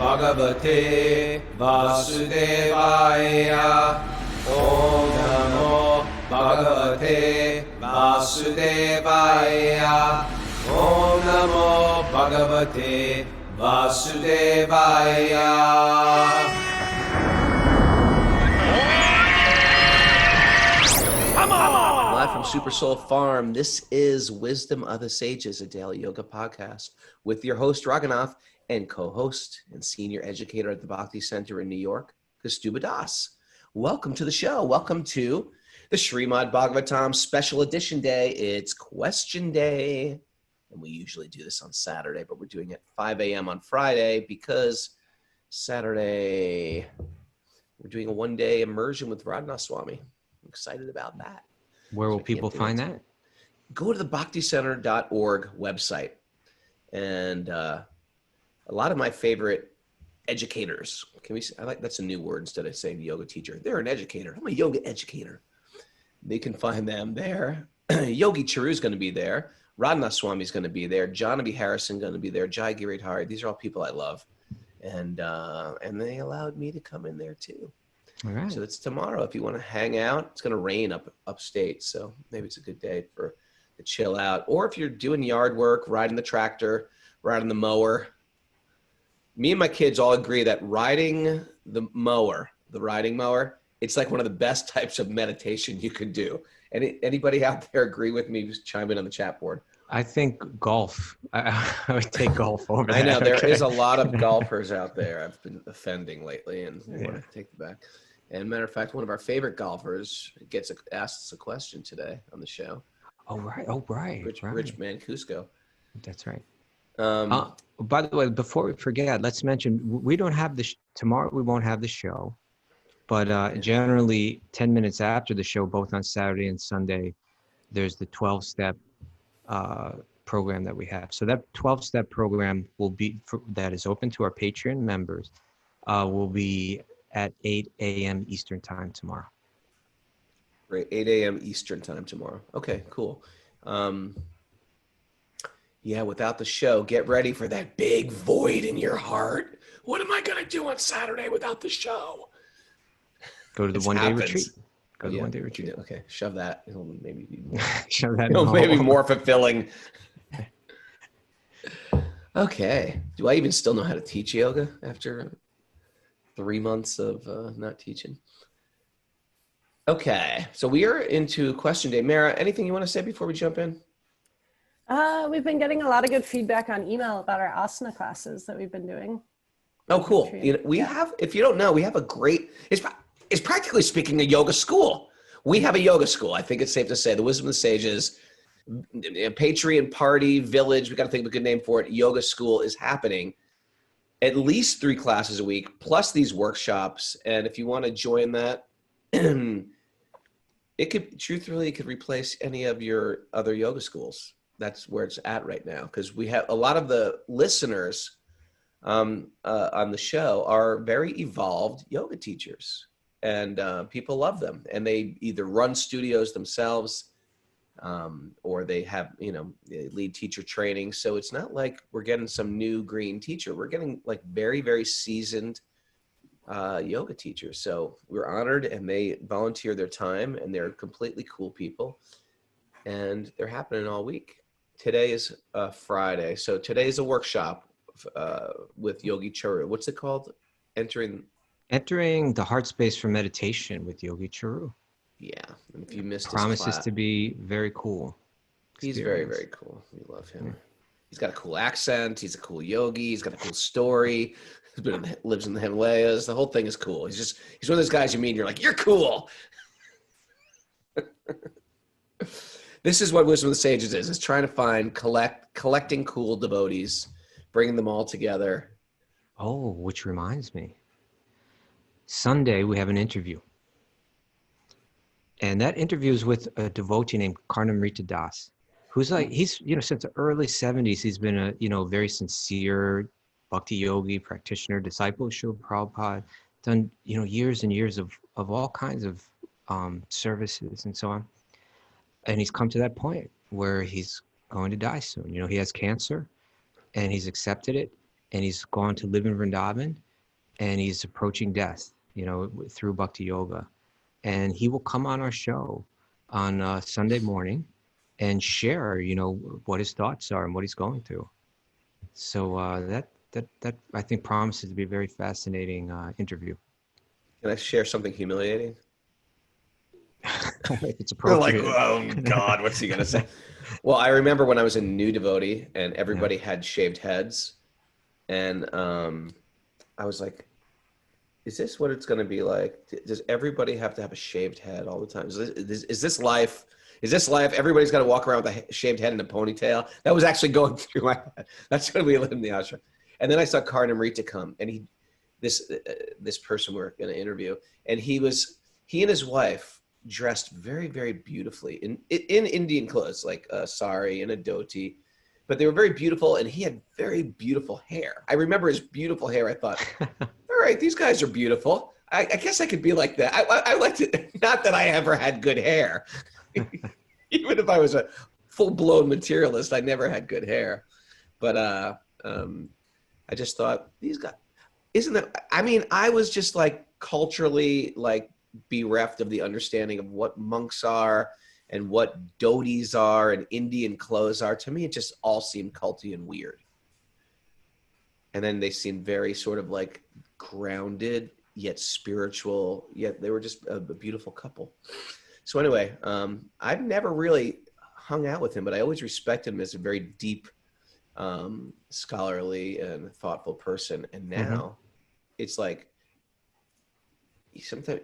Bhagavate Vasudevaya. Om Namo Bhagavate Vasudevaya. Om Namo Bhagavate Vasudevaya. Live from Super Soul Farm, this is Wisdom of the Sages, a daily yoga podcast with your host, Raghunath, and co-host and senior educator at the Bhakti Center in New York, Kaustubha Das. Welcome to the show. Welcome to the Srimad Bhagavatam Special Edition Day. It's Question Day, and we usually do this on Saturday, but we're doing it at 5 a.m. on Friday because Saturday we're doing a one-day immersion with Raghunath Swami. I'm excited about that. Where will people find that? Go to the bhakticenter.org website. And a lot of my favorite educators, that's a new word instead of saying yoga teacher. They're an educator. I'm a yoga educator. They can find them there. Yogi Charu is going to be there. Raghunath Swami is going to be there. Janavi Harrison going to be there. Jai Giridhari. These are all people I love. And they allowed me to come in there too. All right. So it's tomorrow. If you want to hang out, it's going to rain upstate. So maybe it's a good day to chill out. Or if you're doing yard work, riding the tractor, riding the mower. Me and my kids all agree that riding the riding mower, it's like one of the best types of meditation you can do. Anybody out there agree with me? Just chime in on the chat board. I think golf. I would take golf over that. I know there is a lot of golfers out there. I've been offending lately and I want to take it back. And matter of fact, one of our favorite golfers asks a question today on the show. Oh, right. Rich Mancuso. That's right. By the way, before we forget, let's mention, we don't have tomorrow we won't have the show, but generally 10 minutes after the show, both on Saturday and Sunday, there's the 12-step program that we have. So that 12-step program that is open to our Patreon members will be at 8 a.m. Eastern time tomorrow. Right, 8 a.m. Eastern time tomorrow. Okay, cool. Without the show, get ready for that big void in your heart. What am I going to do on Saturday without the show? Go to the one-day retreat. Go to the one-day retreat. Okay, shove that. It'll maybe be more, maybe more fulfilling. Okay. Do I even still know how to teach yoga after 3 months of not teaching? Okay, so we are into question day. Mara, anything you want to say before we jump in? We've been getting a lot of good feedback on email about our asana classes that we've been doing. Oh, cool. We have, if you don't know, we have a great, it's practically speaking a yoga school. We have a yoga school. I think it's safe to say the Wisdom of the Sages, Patreon Party Village, we got to think of a good name for it. Yoga school is happening at least 3 classes a week, plus these workshops. And if you want to join that, it could replace any of your other yoga schools. That's where it's at right now, because we have a lot of the listeners on the show are very evolved yoga teachers, and people love them, and they either run studios themselves or they have, they lead teacher training. So it's not like we're getting some new green teacher. We're getting like very, very seasoned yoga teachers. So we're honored, and they volunteer their time, and they're completely cool people, and they're happening all week. Today is Friday. So today is a workshop with Yogi Charu. What's it called? Entering the heart space for meditation with Yogi Charu. Yeah. And if you missed promises to be very cool. He's very, very cool. We love him. Yeah. He's got a cool accent. He's a cool yogi. He's got a cool story. Lives in the Himalayas. The whole thing is cool. He's one of those guys you meet and you're like, you're cool. This is what Wisdom of the Sages is. It's trying to find, collecting cool devotees, bringing them all together. Oh, which reminds me. Sunday, we have an interview. And that interview is with a devotee named Karnamrita Das, who's like, he's, since the early 70s, he's been a, very sincere Bhakti-yogi practitioner, disciple of Srila Prabhupada, done, years and years of all kinds of services and so on. And he's come to that point where he's going to die soon. He has cancer and he's accepted it. and he's gone to live in Vrindavan, and he's approaching death, through Bhakti Yoga. And he will come on our show on Sunday morning and share, what his thoughts are and what he's going through. So that I think promises to be a very fascinating interview. Can I share something humiliating? If it's You're like, appropriate. oh God, what's he gonna say? Well, I remember when I was a new devotee and everybody Yeah. had shaved heads, and I was like, is this what it's gonna be like? Does everybody have to have a shaved head all the time? Is this life? Is this life? Everybody's got to walk around with a shaved head and a ponytail. That was actually going through my head. That's when we lived in the ashram. And then I saw Karnamrita come, and this person we're going to interview, and he and his wife dressed very, very beautifully in Indian clothes, like a sari and a dhoti, but they were very beautiful, and he had very beautiful hair. I remember his beautiful hair. I thought, all right, these guys are beautiful. I guess I could be like that. I liked it. Not that I ever had good hair. Even if I was a full-blown materialist, I never had good hair. But I just thought, these guys, isn't that, I mean, I was just like culturally like bereft of the understanding of what monks are and what dhotis are and Indian clothes are. To me, it just all seemed culty and weird. And then they seemed very sort of like grounded, yet spiritual, yet they were just a beautiful couple. So anyway, I've never really hung out with him, but I always respected him as a very deep, scholarly and thoughtful person. And now it's like, sometimes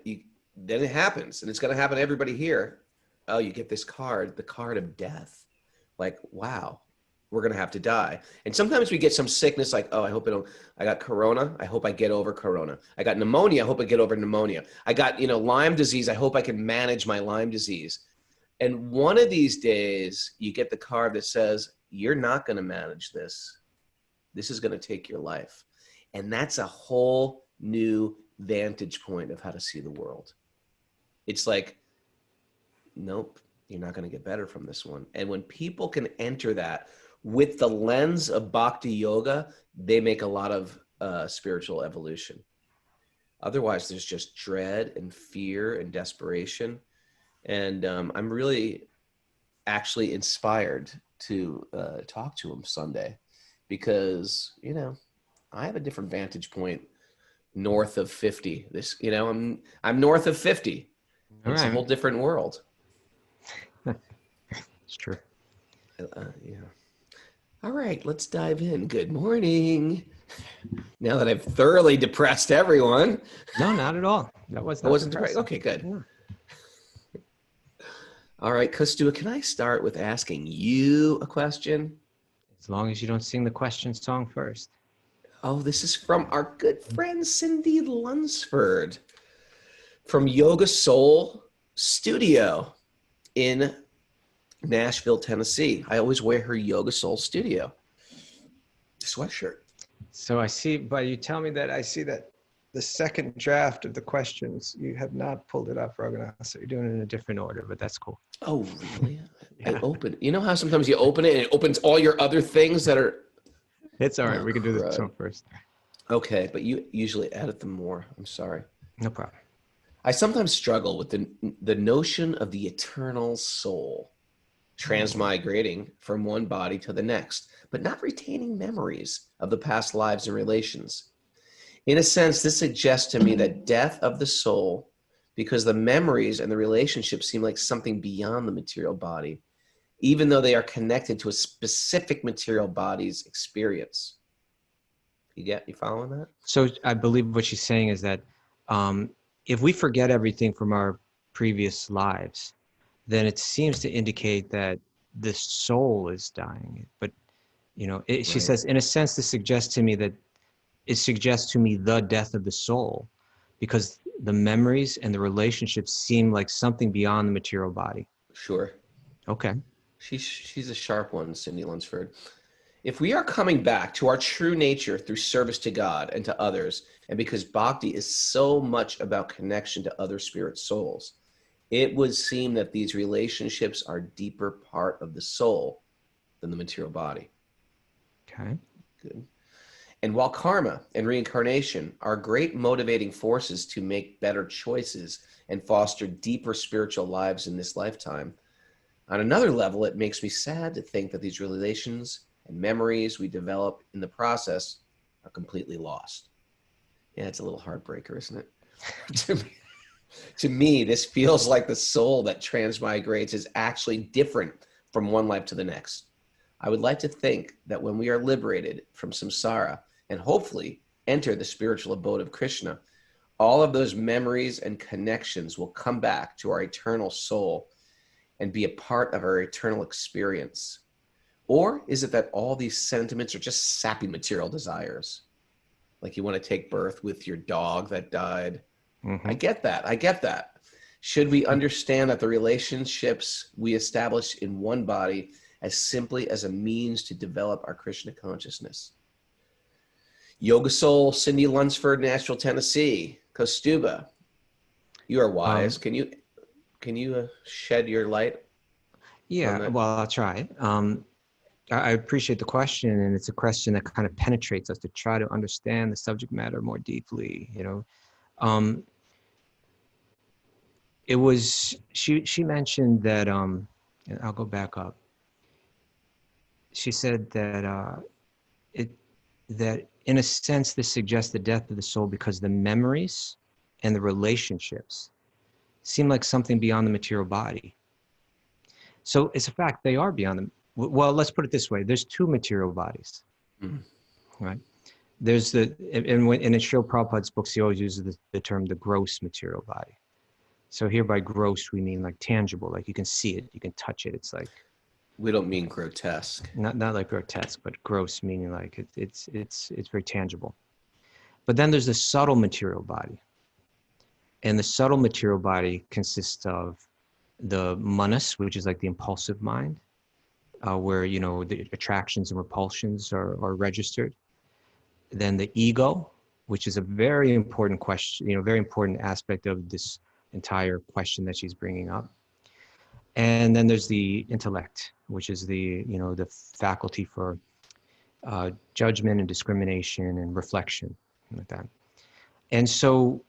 then it happens, and it's going to happen to everybody here. Oh, you get this card, the card of death. Like, wow, we're going to have to die. And sometimes we get some sickness like, oh, I got corona. I hope I get over corona. I got pneumonia. I hope I get over pneumonia. I got, Lyme disease. I hope I can manage my Lyme disease. And one of these days you get the card that says, you're not going to manage this. This is going to take your life. And that's a whole new vantage point of how to see the world. It's like, nope, you're not going to get better from this one. And when people can enter that with the lens of Bhakti Yoga, they make a lot of spiritual evolution. Otherwise, there's just dread and fear and desperation. And I'm really actually inspired to talk to him Sunday because, I have a different vantage point north of 50. I'm north of 50. It's a whole different world. It's true. Yeah. All right, let's dive in. Good morning. Now that I've thoroughly depressed everyone. No, not at all. That wasn't depressing. Okay, good. Yeah. All right, Kaustubha, can I start with asking you a question? As long as you don't sing the question song first. Oh, this is from our good friend Cindy Lunsford from Yoga Soul Studio in Nashville, Tennessee. I always wear her Yoga Soul Studio sweatshirt. So I see, but you tell me that I see that the second draft of the questions, you have not pulled it up, Raghunath. So you're doing it in a different order, but that's cool. Oh, really? Yeah. I open. You know how sometimes you open it and it opens all your other things that are. It's all right. We can do this one first. Okay, but you usually edit them more. I'm sorry. No problem. I sometimes struggle with the notion of the eternal soul transmigrating from one body to the next, but not retaining memories of the past lives and relations. In a sense, this suggests to me that death of the soul, because the memories and the relationships seem like something beyond the material body, even though they are connected to a specific material body's experience. You following that? So I believe what she's saying is that if we forget everything from our previous lives, then it seems to indicate that the soul is dying. But, she says, in a sense, this suggests to me that it suggests to me the death of the soul, because the memories and the relationships seem like something beyond the material body. Sure. Okay. She's a sharp one, Cindy Lunsford. If we are coming back to our true nature through service to God and to others, and because bhakti is so much about connection to other spirit souls, it would seem that these relationships are a deeper part of the soul than the material body. Okay. Good. And while karma and reincarnation are great motivating forces to make better choices and foster deeper spiritual lives in this lifetime, on another level, it makes me sad to think that these relations and memories we develop in the process are completely lost. Yeah, it's a little heartbreaker, isn't it? To me, this feels like the soul that transmigrates is actually different from one life to the next. I would like to think that when we are liberated from samsara and hopefully enter the spiritual abode of Krishna, all of those memories and connections will come back to our eternal soul and be a part of our eternal experience. Or is it that all these sentiments are just sappy material desires? Like you want to take birth with your dog that died. Mm-hmm. I get that. Should we understand that the relationships we establish in one body as simply as a means to develop our Krishna consciousness? Yoga Soul, Cindy Lunsford, Nashville, Tennessee. Kaustubha, you are wise. Can you shed your light? Yeah, well, I'll try. I appreciate the question, and it's a question that kind of penetrates us to try to understand the subject matter more deeply. It was she mentioned that and I'll go back up. She said that that in a sense this suggests the death of the soul because the memories and the relationships seem like something beyond the material body. So it's a fact they are beyond them. Well, let's put it this way: there's two material bodies, right? There's and in Srila Prabhupada's books, he always uses the term the gross material body. So here by gross, we mean like tangible, like you can see it, you can touch it. It's like, we don't mean grotesque. Not like grotesque, but gross, meaning like it's very tangible. But then there's the subtle material body. And the subtle material body consists of the manas, which is like the impulsive mind, where, the attractions and repulsions are registered. Then the ego, which is a very important question, very important aspect of this entire question that she's bringing up. And then there's the intellect, which is the faculty for judgment and discrimination and reflection, like that. And so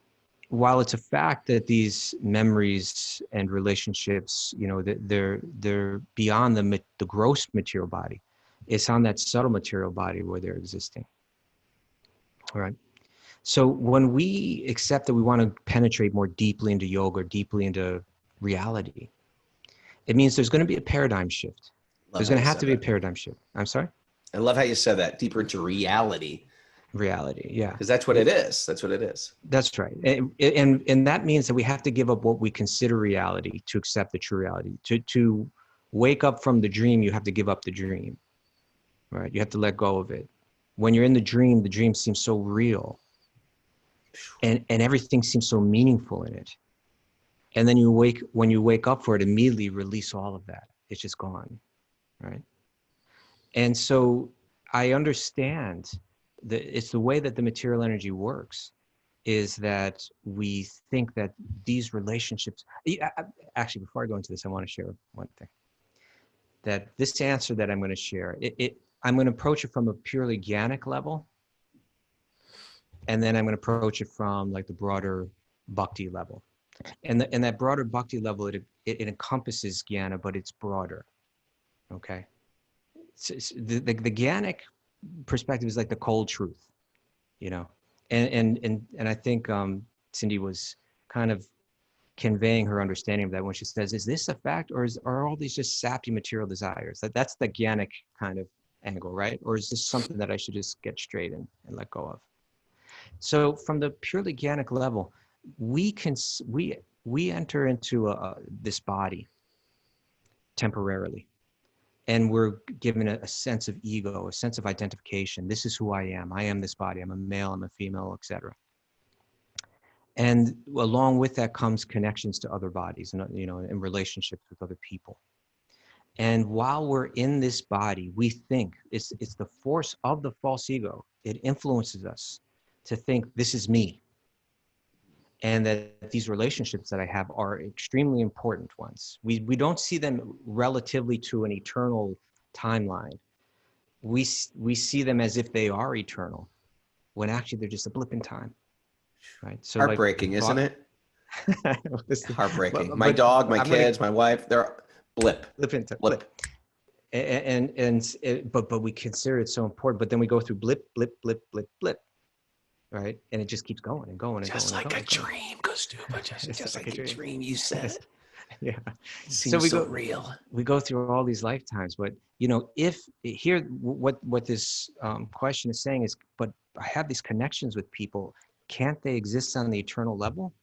while it's a fact that these memories and relationships, they're beyond the gross material body, it's on that subtle material body where they're existing. All right. So when we accept that we want to penetrate more deeply into yoga, or deeply into reality, it means there's going to be a paradigm shift. There's going to have to be a paradigm shift. I'm sorry? I love how you said that, deeper into reality. Reality, yeah. Because that's what it is. That's what it is. That's right. And that means that we have to give up what we consider reality to accept the true reality. To wake up from the dream, you have to give up the dream, right? You have to let go of it. When you're in the dream seems so real. And everything seems so meaningful in it. And then when you wake up for it, immediately release all of that. It's just gone, right? And so I understand that it's the way that the material energy works, is that we think that these relationships, actually, before I go into this, I want to share one thing. That this answer that I'm going to share, I'm going to approach it from a purely jnanic level, and then I'm going to approach it from like the broader bhakti level. And that broader bhakti level, it encompasses jnana, but it's broader, okay? The jnanic perspective is like the cold truth, and I think Cindy was kind of conveying her understanding of that when she says, is this a fact, or are all these just sappy material desires? That's the jnanic kind of angle, right? Or is this something that I should just get straight and let go of? So from the purely jnanic level, we enter into this body temporarily, and we're given a sense of ego, a sense of identification. This is who I am. I am this body. I'm a male, I'm a female, etc. And along with that comes connections to other bodies, and and relationships with other people. And while we're in this body, we think it's the force of the false ego. It influences us to think this is me, and that these relationships that I have are extremely important ones. We don't see them relatively to an eternal timeline. We see them as if they are eternal. when actually they're just a blip in time, right? So Heartbreaking, isn't it? Listen, Heartbreaking. My dog, my kids, my wife, they're blip. blip into Blip. But we consider it so important. But then we go through blip, blip, blip, blip, blip, right? And it just keeps going and going and Just going. like and a going. dream, Kaustubha. Just like a dream, you said. Yeah. It seems so real. We go through all these lifetimes, but you know, if here, what this question is saying is, but I have these connections with people. Can't they exist on the eternal level?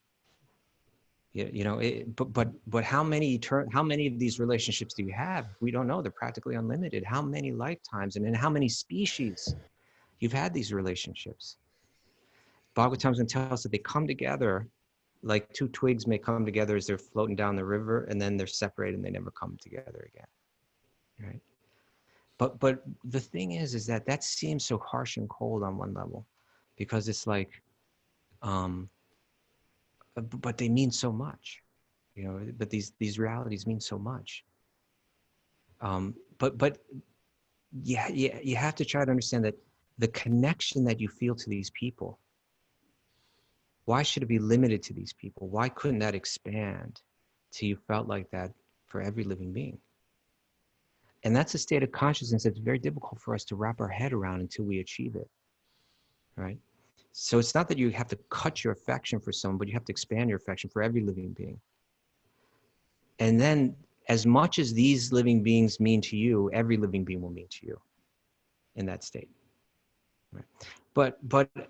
You know, but how many of these relationships do you have? We don't know. They're practically unlimited. How many lifetimes and in how many species you've had these relationships? Bhagavatam's going to tell us that they come together like two twigs may come together as they're floating down the river, and then they're separated and they never come together again, right? But the thing is that seems so harsh and cold on one level, because it's like, but they mean so much, you know. But these realities mean so much. But yeah, you have to try to understand that the connection that you feel to these people. Why should it be limited to these people? Why couldn't that expand till you felt like that for every living being? And that's a state of consciousness that's very difficult for us to wrap our head around until we achieve it, right? So it's not that you have to cut your affection for someone, but you have to expand your affection for every living being. And then as much as these living beings mean to you, every living being will mean to you in that state, right? But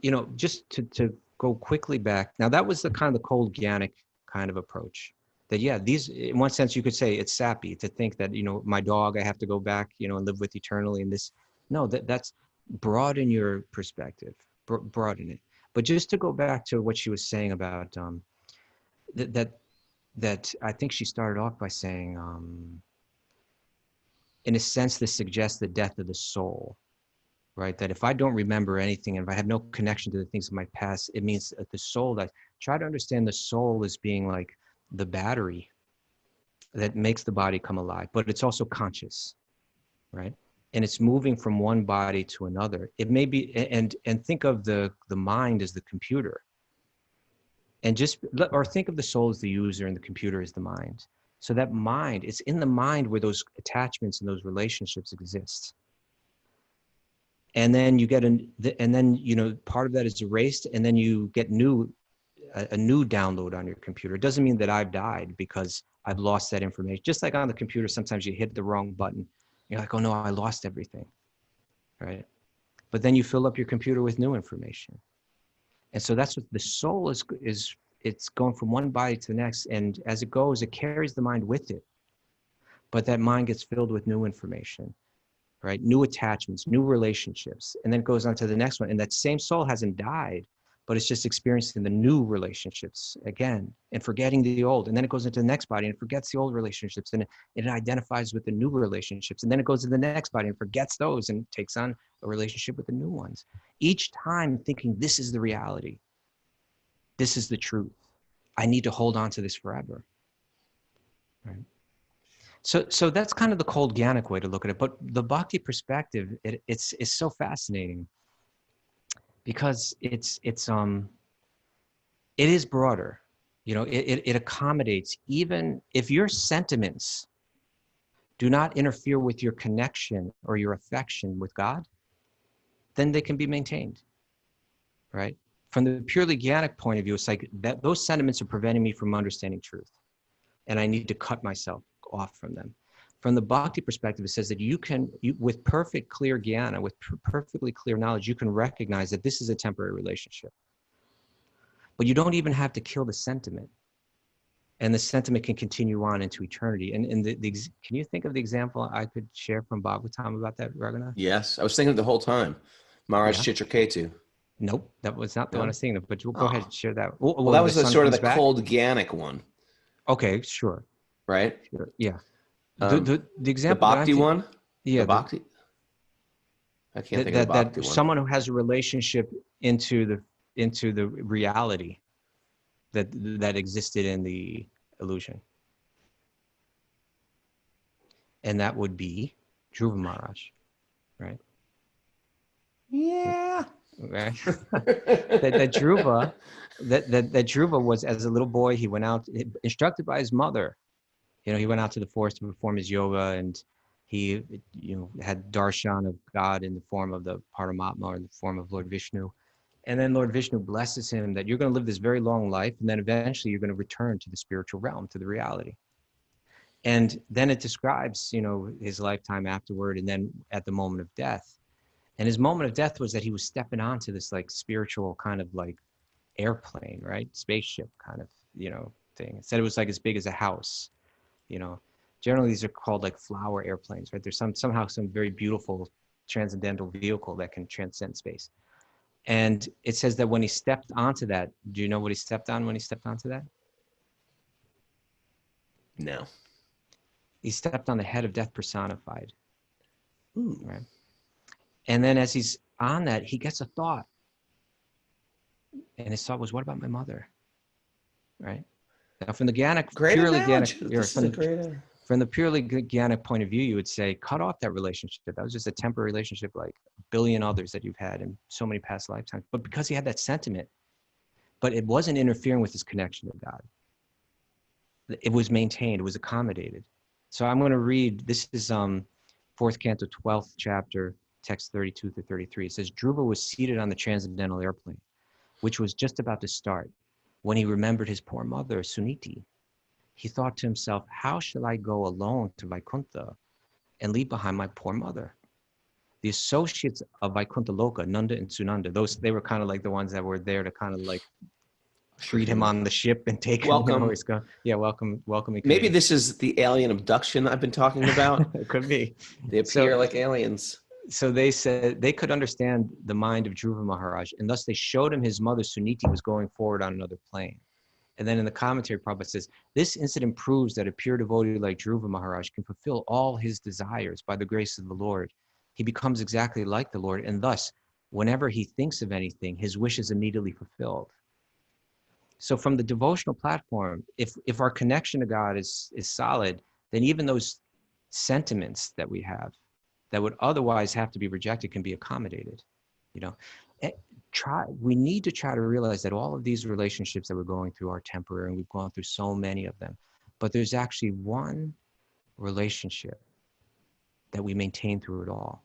you know, just to go quickly back, now that was the kind of the cold Gyannic kind of approach. That yeah, these, in one sense you could say it's sappy to think that, you know, my dog I have to go back, you know, and live with eternally, and this, no, that's broaden your perspective, broaden it. But just to go back to what she was saying about that I think she started off by saying, in a sense, this suggests the death of the soul, right? That if I don't remember anything, and if I have no connection to the things of my past, it means that the soul, that try to understand the soul as being like the battery that makes the body come alive, but it's also conscious, right? And it's moving from one body to another. It may be, and think of the mind as the computer, and or think of the soul as the user and the computer as the mind. So that mind, it's in the mind where those attachments and those relationships exist. And then you get and then, you know, part of that is erased, and then you get a new download on your computer. It doesn't mean that I've died because I've lost that information. Just like on the computer, sometimes you hit the wrong button. You're like, oh no, I lost everything, right? But then you fill up your computer with new information. And so that's what the soul is it's going from one body to the next. And as it goes, it carries the mind with it. But that mind gets filled with new information, right? New attachments, new relationships. And then it goes on to the next one. And that same soul hasn't died, but it's just experiencing the new relationships again and forgetting the old. And then it goes into the next body and forgets the old relationships, and it identifies with the new relationships. And then it goes to the next body and forgets those and takes on a relationship with the new ones. Each time thinking, this is the reality. This is the truth. I need to hold on to this forever. Right? So that's kind of the cold Gyannic way to look at it. But the Bhakti perspective, it's so fascinating, because it is broader. You know, it accommodates, even if your sentiments do not interfere with your connection or your affection with God, then they can be maintained, right? From the purely Gyannic point of view, it's like that those sentiments are preventing me from understanding truth, and I need to cut myself off from them. From the Bhakti perspective, it says that you with perfect clear jnana, with perfectly clear knowledge, you can recognize that this is a temporary relationship. But you don't even have to kill the sentiment. And the sentiment can continue on into eternity. And can you think of the example I could share from Bhagavatam about that, Raghunath? Yes, I was thinking the whole time. Maharaj Chitraketu. Nope, that was not the one I was thinking of, but we'll go ahead and share that. Well, that was the sort of the cold Gyannic one. Okay, sure. Right? Sure. Yeah. The example. The Bhakti one? Yeah. The Bhakti? I can't think of the Bhakti one. Someone who has a relationship into the reality that existed in the illusion. And that would be Dhruva Maharaj, right? Yeah. right? that Dhruva was, as a little boy, he went out, instructed by his mother. He went out to the forest to perform his yoga, and he, had darshan of God in the form of the Paramatma, or in the form of Lord Vishnu. And then Lord Vishnu blesses him that you're going to live this very long life, and then eventually you're going to return to the spiritual realm, to the reality. And then it describes, his lifetime afterward, and then at the moment of death. And his moment of death was that he was stepping onto this like spiritual kind of like airplane, right? Spaceship kind of, thing. It said it was like as big as a house. Generally these are called like flower airplanes, right? There's somehow some very beautiful transcendental vehicle that can transcend space. And it says that when he stepped onto that, do you know what he stepped on when he stepped onto that? No. He stepped on the head of death personified. Ooh. Right? And then as he's on that, he gets a thought. And his thought was, what about my mother? Right? Now from the purely Gyannic, from the purely Gyannic point of view, you would say, cut off that relationship. That was just a temporary relationship like a billion others that you've had in so many past lifetimes. But because he had that sentiment, but it wasn't interfering with his connection to God. It was maintained, it was accommodated. So I'm going to read, this is 4th Canto, 12th chapter, text 32 through 33. It says, Dhruva was seated on the transcendental airplane, which was just about to start, when he remembered his poor mother, Suniti. He thought to himself, how shall I go alone to Vaikuntha and leave behind my poor mother? The associates of Vaikuntha Loka, Nanda and Sunanda, they were kind of like the ones that were there to kind of like treat him on the ship and take welcome. Him. Yeah, welcome. Maybe this is the alien abduction I've been talking about. It could be. They appear like aliens. So they said they could understand the mind of Dhruva Maharaj, and thus they showed him his mother Suniti was going forward on another plane. And then in the commentary, Prabhupada says, this incident proves that a pure devotee like Dhruva Maharaj can fulfill all his desires by the grace of the Lord. He becomes exactly like the Lord, and thus, whenever he thinks of anything, his wish is immediately fulfilled. So from the devotional platform, if our connection to God is solid, then even those sentiments that we have that would otherwise have to be rejected can be accommodated. We need to try to realize that all of these relationships that we're going through are temporary, and we've gone through so many of them. But there's actually one relationship that we maintain through it all.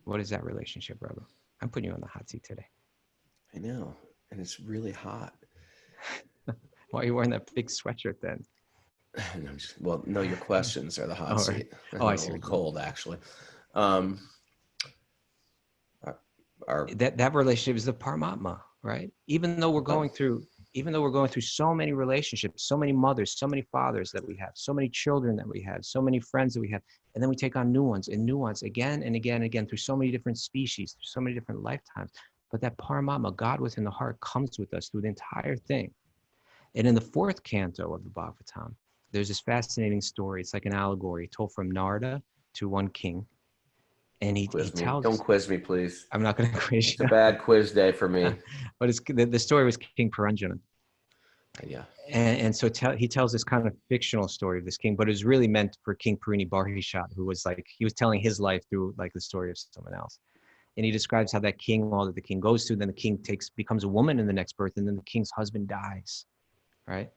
What is that relationship, Raghu? I'm putting you on the hot seat today. I know, and it's really hot. Why are you wearing that big sweatshirt then? Well, no, your questions are the hot seat. Right. I see. A little cold, actually. That relationship is the Paramatma, right? Even though we're going through so many relationships, so many mothers, so many fathers that we have, so many children that we have, so many friends that we have, and then we take on new ones again and again and again through so many different species, through so many different lifetimes. But that Paramatma, God within the heart, comes with us through the entire thing. And in the 4th canto of the Bhagavatam, there's this fascinating story. It's like an allegory told from Narada to one king. And he tells... Don't quiz me, please. I'm not going to quiz you. It's a bad quiz day for me. But the story was King Puranjana. Yeah. And so he tells this kind of fictional story of this king, but it was really meant for King Parini Barhishat, who was like, he was telling his life through like the story of someone else. And he describes how that king, all that the king goes through, then the king becomes a woman in the next birth, and then the king's husband dies, right?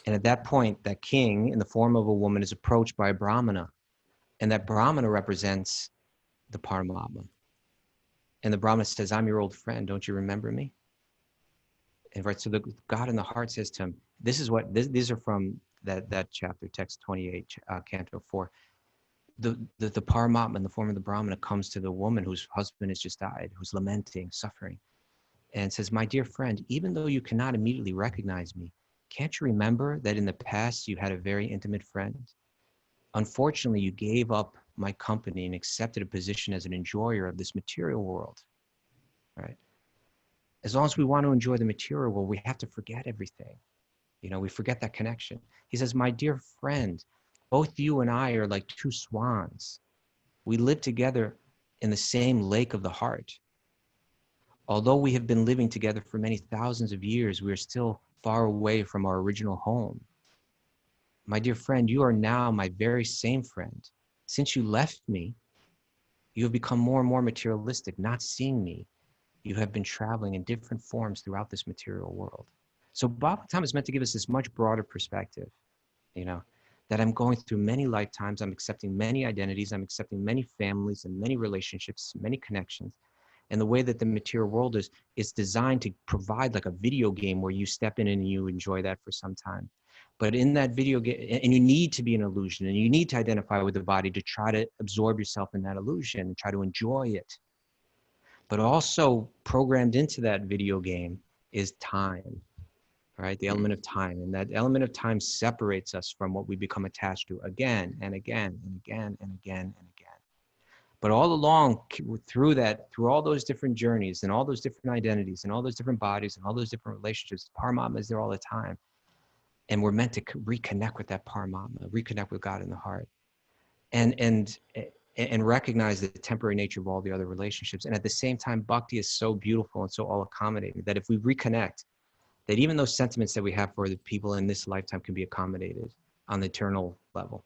And at that point, that king in the form of a woman is approached by a Brahmana, and that Brahmana represents the Paramatma. And the Brahmana says, I'm your old friend, don't you remember me? And right, so the God in the heart says to him, these are from that chapter, text 28, canto 4. The Paramatma in the form of the Brahmana comes to the woman whose husband has just died, who's lamenting, suffering, and says, my dear friend, even though you cannot immediately recognize me, can't you remember that in the past you had a very intimate friend? Unfortunately, you gave up my company and accepted a position as an enjoyer of this material world, right? As long as we want to enjoy the material world, we have to forget everything. We forget that connection. He says, my dear friend, both you and I are like two swans. We live together in the same lake of the heart. Although we have been living together for many thousands of years, we are still far away from our original home. My dear friend, you are now my very same friend. Since you left me, You have become more and more materialistic, not seeing me. You have been traveling in different forms throughout this material world. So Bhagavatam is meant to give us this much broader perspective, you know, that I'm going through many lifetimes, I'm accepting many identities, I'm accepting many families and many relationships, many connections. And the way that the material world is designed to provide like a video game where you step in and you enjoy that for some time. But in that video game, and you need to be an illusion, and you need to identify with the body to try to absorb yourself in that illusion and try to enjoy it. But also programmed into that video game is time, right? The element of time. And that element of time separates us from what we become attached to again and again and again and again and again. But all along through all those different journeys and all those different identities and all those different bodies and all those different relationships, Paramatma is there all the time. And we're meant to reconnect with that Paramatma, reconnect with God in the heart. And recognize the temporary nature of all the other relationships. And at the same time, bhakti is so beautiful and so all accommodating that if we reconnect, that even those sentiments that we have for the people in this lifetime can be accommodated on the eternal level.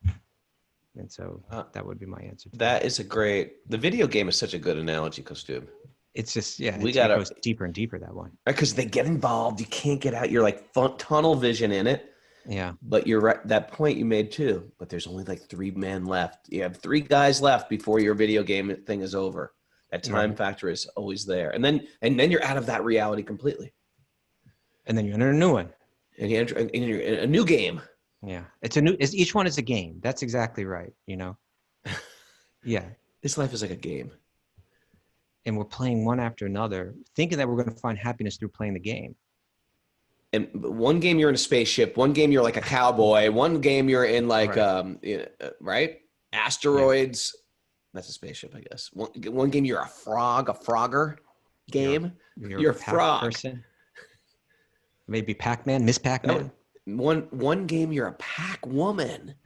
And so that would be my answer. That is the video game is such a good analogy, Kaustubha. It's just, it goes deeper and deeper that way. Because they get involved, you can't get out. You're like tunnel vision in it. Yeah. But you're right, that point you made too, but there's only like 3 men left. You have 3 guys left before your video game thing is over. That time factor is always there. And then you're out of that reality completely. And then you enter a new one. And you enter in a new game. Yeah. Each one is a game. That's exactly right. You know? Yeah. This life is like a game. And we're playing one after another, thinking that we're going to find happiness through playing the game. And one game you're in a spaceship, one game you're like a cowboy, one game you're in like right? Asteroids. Yeah. That's a spaceship, I guess. One game you're a frogger game. You're a frog person. Maybe Pac-Man, Miss Pac-Man. No, one game you're a Pac woman.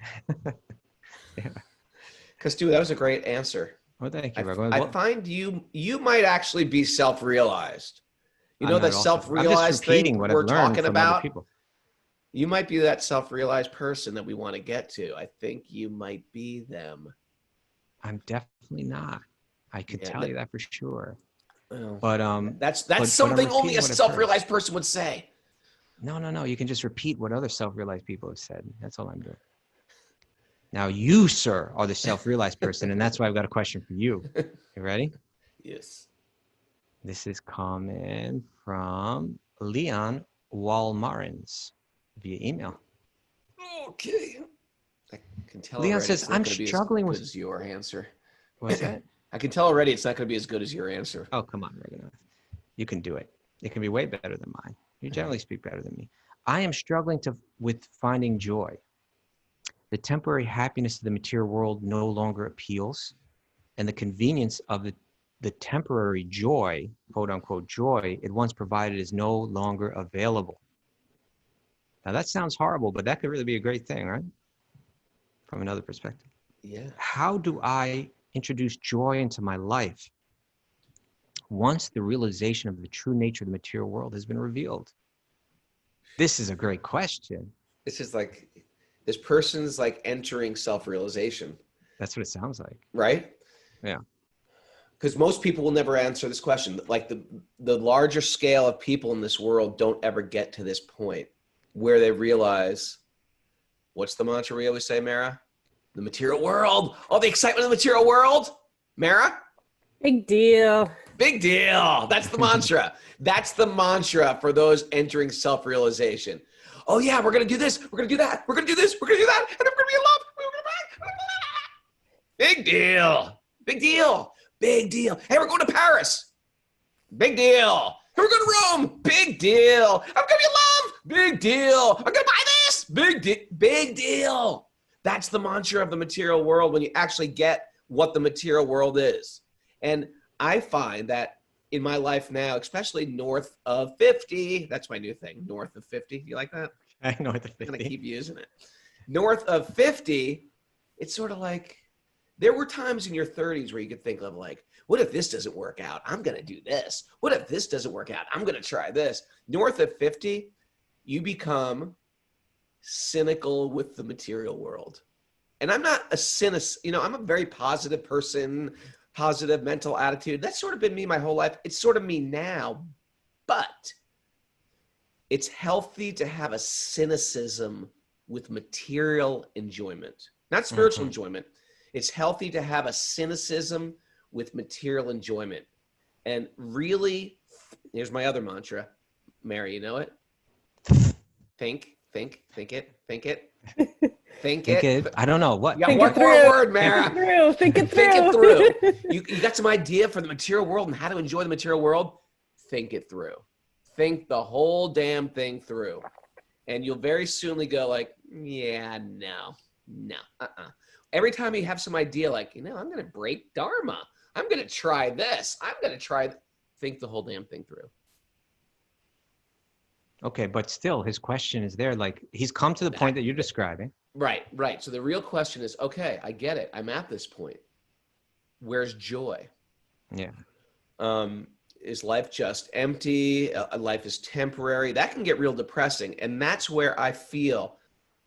Yeah. Kaustubha, that was a great answer. Well, thank you, Raghunath. I find you might actually be self-realized. You know that self-realized thing we're talking about? You might be that self-realized person that we want to get to. I think you might be them. I'm definitely not. I can tell you that for sure. Well, but that's something only a self-realized person would say. No. You can just repeat what other self-realized people have said. That's all I'm doing. Now you, sir, are the self-realized person, and that's why I've got a question for you. You ready? Yes. This is coming from Leon Walmarins via email. Okay. I can tell. Leon says, "I'm struggling with." As your answer. What's that? I can tell already. It's not going to be as good as your answer. Oh, come on, Raghunath. You can do it. It can be way better than mine. You generally speak better than me. I am struggling with finding joy. The temporary happiness of the material world no longer appeals, and the convenience of the temporary joy, quote unquote joy, it once provided is no longer available. Now that sounds horrible, but that could really be a great thing, right? From another perspective. Yeah. How do I introduce joy into my life once the realization of the true nature of the material world has been revealed? This is a great question. This is like, this person's like entering self-realization. That's what it sounds like. Right? Yeah. Because most people will never answer this question. Like the larger scale of people in this world don't ever get to this point where they realize, what's the mantra we always say, Mara? The material world. Oh, the excitement of the material world. Mara? Big deal. Big deal. That's the mantra. That's the mantra for those entering self-realization. Oh yeah, we're going to do this. We're going to do that. We're going to do this. We're going to do that. And we're going to be in love. Big deal. Big deal. Big deal. Hey, we're going to Paris. Big deal. Hey, we're going to Rome. Big deal. I'm going to be in love. Big deal. I'm going to buy this. Big deal. That's the mantra of the material world when you actually get what the material world is. And I find that in my life now, especially north of 50, that's my new thing, north of 50. You like that? North of 50. I'm going to keep using it. North of 50, it's sort of like, there were times in your 30s where you could think of like, what if this doesn't work out? I'm going to do this. What if this doesn't work out? I'm going to try this. North of 50, you become cynical with the material world. And I'm not a cynic, I'm a very positive person, positive mental attitude. That's sort of been me my whole life. It's sort of me now, but it's healthy to have a cynicism with material enjoyment, not spiritual enjoyment. It's healthy to have a cynicism with material enjoyment. And really, here's my other mantra. Mary, you know it? Think it. Think it. I don't know what. You got Think one it more through. word, Mara. Think it through. Think it through. You got some idea for the material world and how to enjoy the material world? Think it through. Think the whole damn thing through. And you'll very soonly go like, yeah, no. Every time you have some idea like, I'm going to break Dharma. I'm going to try this. I'm going to try. Think the whole damn thing through. Okay, but still his question is there. Like he's come to the point that you're describing. Right. So the real question is, okay, I get it. I'm at this point. Where's joy? Yeah. Is life just empty? Life is temporary. That can get real depressing. And that's where I feel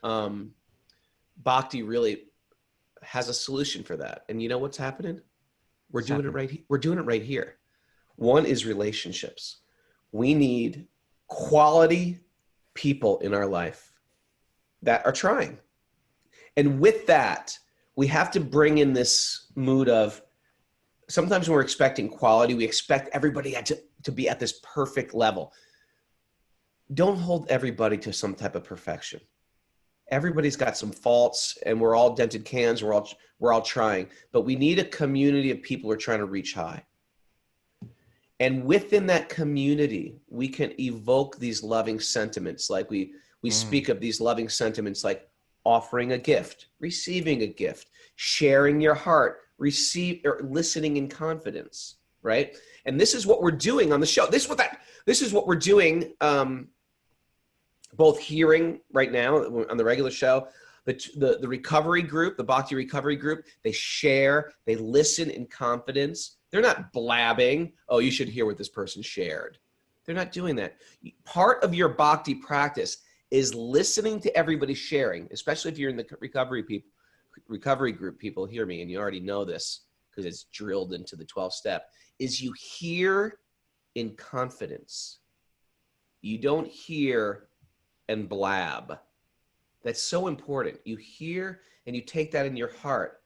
Bhakti really has a solution for that. And you know what's happening? We're doing it right here. One is relationships. We need quality people in our life that are trying. And with that, we have to bring in this mood of, sometimes when we're expecting quality, we expect everybody to be at this perfect level. Don't hold everybody to some type of perfection. Everybody's got some faults, and we're all dented cans. We're all trying, but we need a community of people who are trying to reach high. And within that community, we can evoke these loving sentiments. Like we speak of these loving sentiments, like offering a gift, receiving a gift, sharing your heart, listening in confidence, right? And this is what we're doing on the show. This is what we're doing, both hearing right now on the regular show, the recovery group, the Bhakti recovery group, they share, they listen in confidence. They're not blabbing, oh, you should hear what this person shared. They're not doing that. Part of your Bhakti practice is listening to everybody sharing, especially if you're in the recovery group, people hear me, and you already know this because it's drilled into the 12th step, is you hear in confidence. You don't hear and blab. That's so important. You hear and you take that in your heart,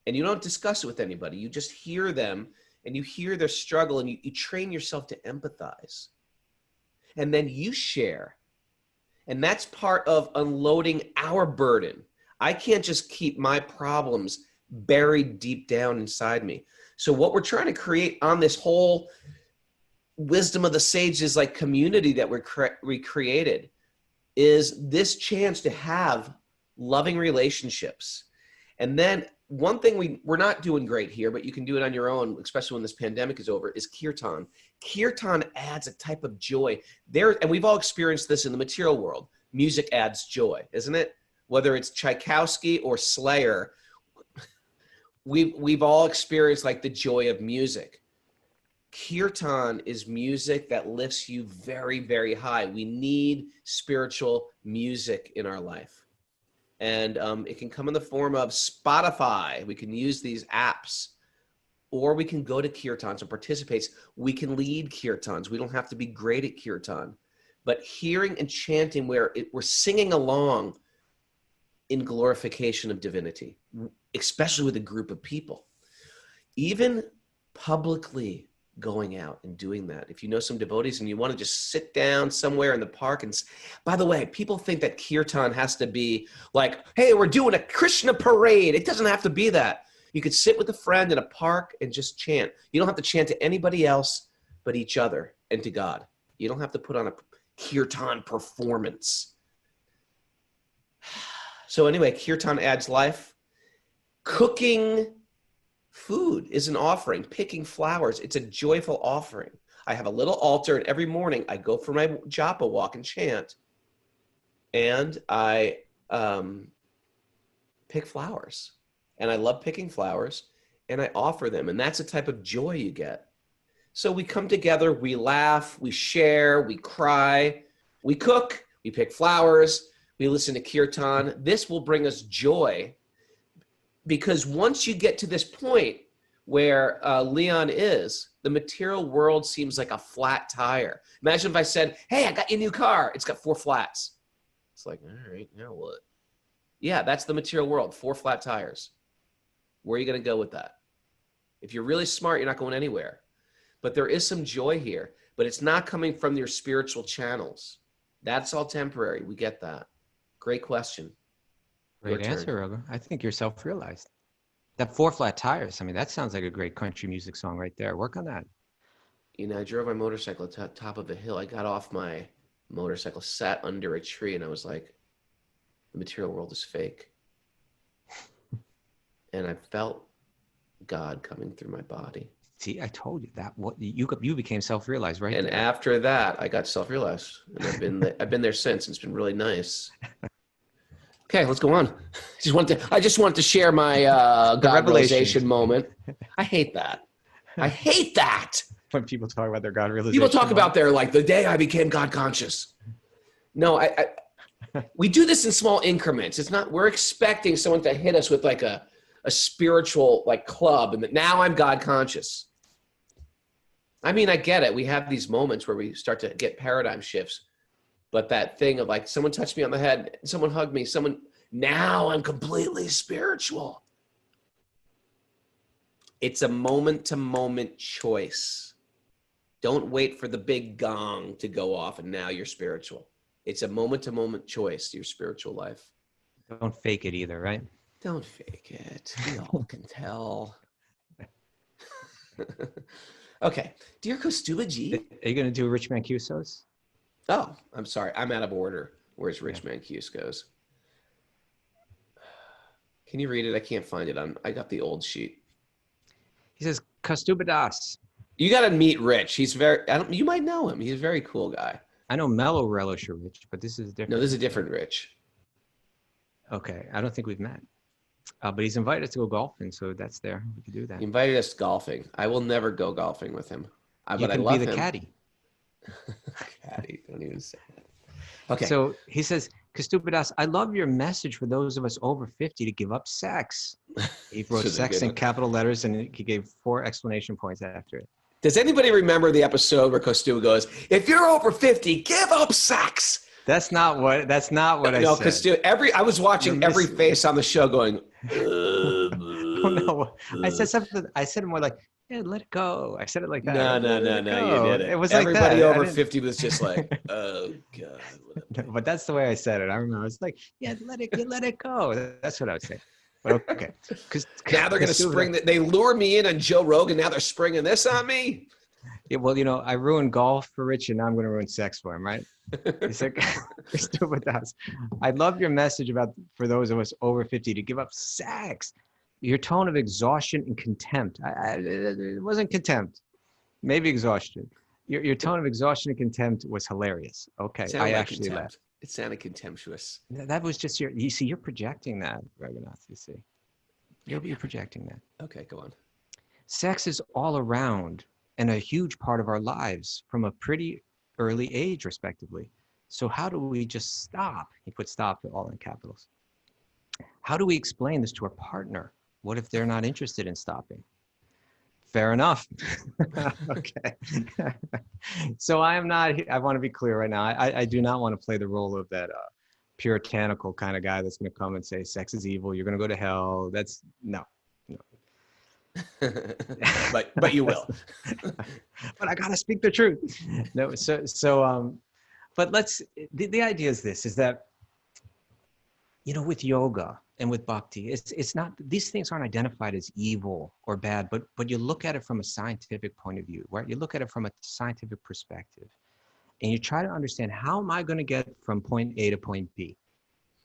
and you don't discuss it with anybody. You just hear them, and you hear their struggle, and you train yourself to empathize. And then you share. And that's part of unloading our burden. I can't just keep my problems buried deep down inside me. So what we're trying to create on this whole wisdom of the sages like community that we created is this chance to have loving relationships. And then one thing we're not doing great here, but you can do it on your own, especially when this pandemic is over, is kirtan. Kirtan adds a type of joy there, and we've all experienced this in the material world. Music adds joy, isn't it? Whether it's Tchaikovsky or Slayer, we've all experienced like the joy of music. Kirtan is music that lifts you very, very high. We need spiritual music in our life. And it can come in the form of Spotify. We can use these apps, or we can go to kirtans and participate. We can lead kirtans. We don't have to be great at kirtan, but hearing and chanting where we're singing along in glorification of divinity, especially with a group of people. Even publicly going out and doing that. If you know some devotees and you want to just sit down somewhere in the park and, by the way, people think that kirtan has to be like, hey, we're doing a Krishna parade. It doesn't have to be that. You could sit with a friend in a park and just chant. You don't have to chant to anybody else but each other and to God. You don't have to put on a kirtan performance. So anyway, kirtan adds life. Cooking food is an offering. Picking flowers, it's a joyful offering. I have a little altar, and every morning I go for my japa walk and chant. And I pick flowers. And I love picking flowers, and I offer them. And that's a type of joy you get. So we come together, we laugh, we share, we cry, we cook, we pick flowers, we listen to kirtan. This will bring us joy. Because once you get to this point where Leon is. The material world seems like a flat tire. Imagine if I said, hey, I got you a new car. It's got 4 flats. It's like, all right, now what? Yeah, that's the material world, 4 flat tires. Where are you going to go with that? If you're really smart, you're not going anywhere. But there is some joy here, but it's not coming from your spiritual channels. That's all temporary. We get that. Great question. Great answer, Raghu. I think you're self-realized. That 4 flat tires, I mean, that sounds like a great country music song right there. Work on that. You know, I drove my motorcycle to the top of a hill. I got off my motorcycle, sat under a tree, and I was like, the material world is fake. And I felt God coming through my body. See, I told you that what you became self-realized right And there. after that, I got self-realized. And I've been there since. And it's been really nice. Okay, let's go on. I just wanted to share my God realization moment. I hate that. I hate that. When people talk about their God realization. People talk about their, like, the day I became God conscious. No, we do this in small increments. It's not, we're expecting someone to hit us with like a spiritual like club and that now I'm God conscious. I mean, I get it. We have these moments where we start to get paradigm shifts, but that thing of like, someone touched me on the head, someone hugged me, now I'm completely spiritual. It's a moment to moment choice. Don't wait for the big gong to go off and now you're spiritual. It's a moment to moment choice to your spiritual life. Don't fake it either, right? Don't fake it. We all can tell. Okay. Dear Kaustubha ji. Are you going to do Rich Man Cuso's? Oh, I'm sorry. I'm out of order. Where's Rich Man Cusco's? Can you read it? I can't find it. I got the old sheet. He says, Kaustubha Das. You got to meet Rich. He's you might know him. He's a very cool guy. I know Mellow Relish or Rich, but this is different. No, this is a different Rich. Okay. I don't think we've met. But he's invited us to go golfing, so that's there. We could do that. He invited us golfing. I will never go golfing with him. You can be the caddy. Caddy, don't even say that. Okay. So he says, Kaustubha Das, I love your message for those of us over 50 to give up sex. He wrote sex in capital letters, and he gave 4 exclamation points after it. Does anybody remember the episode where Kaustubha goes, if you're over 50, give up sex? That's not what I said. No, Kaustubha, I was watching every face on the show going, oh, no. I said something. I said more like, yeah, let it go. I said it like that. No, you did it. It was everybody like that. over 50 was just like, oh God. No, but that's the way I said it. I remember. I was like, yeah, let it go. That's what I would say. But okay. Because now they're going to spring that. They lure me in on Joe Rogan. Now they're springing this on me. Yeah, well, you know, I ruined golf for Rich, and now I'm going to ruin sex for him, right? He's like, Kaustubha Das, I love your message about for those of us over 50 to give up sex. Your tone of exhaustion and contempt. It wasn't contempt, maybe exhaustion. Your tone of exhaustion and contempt was hilarious. Okay, I actually laughed. It sounded contemptuous. That was just you see, you're projecting that, Raghunath, you see. You're projecting that. Okay, go on. Sex is all around and a huge part of our lives from a pretty early age, respectively. So how do we just stop? He put stop all in capitals. How do we explain this to our partner? What if they're not interested in stopping? Fair enough. Okay. So I want to be clear right now. I do not want to play the role of that puritanical kind of guy that's going to come and say, sex is evil. You're going to go to hell. No. but you will. But I got to speak the truth. No. But the idea is this, is that, you know, with yoga and with bhakti, it's not, these things aren't identified as evil or bad, but you look at it from a scientific point of view, right? You look at it from a scientific perspective, and you try to understand, how am I going to get from point A to point B,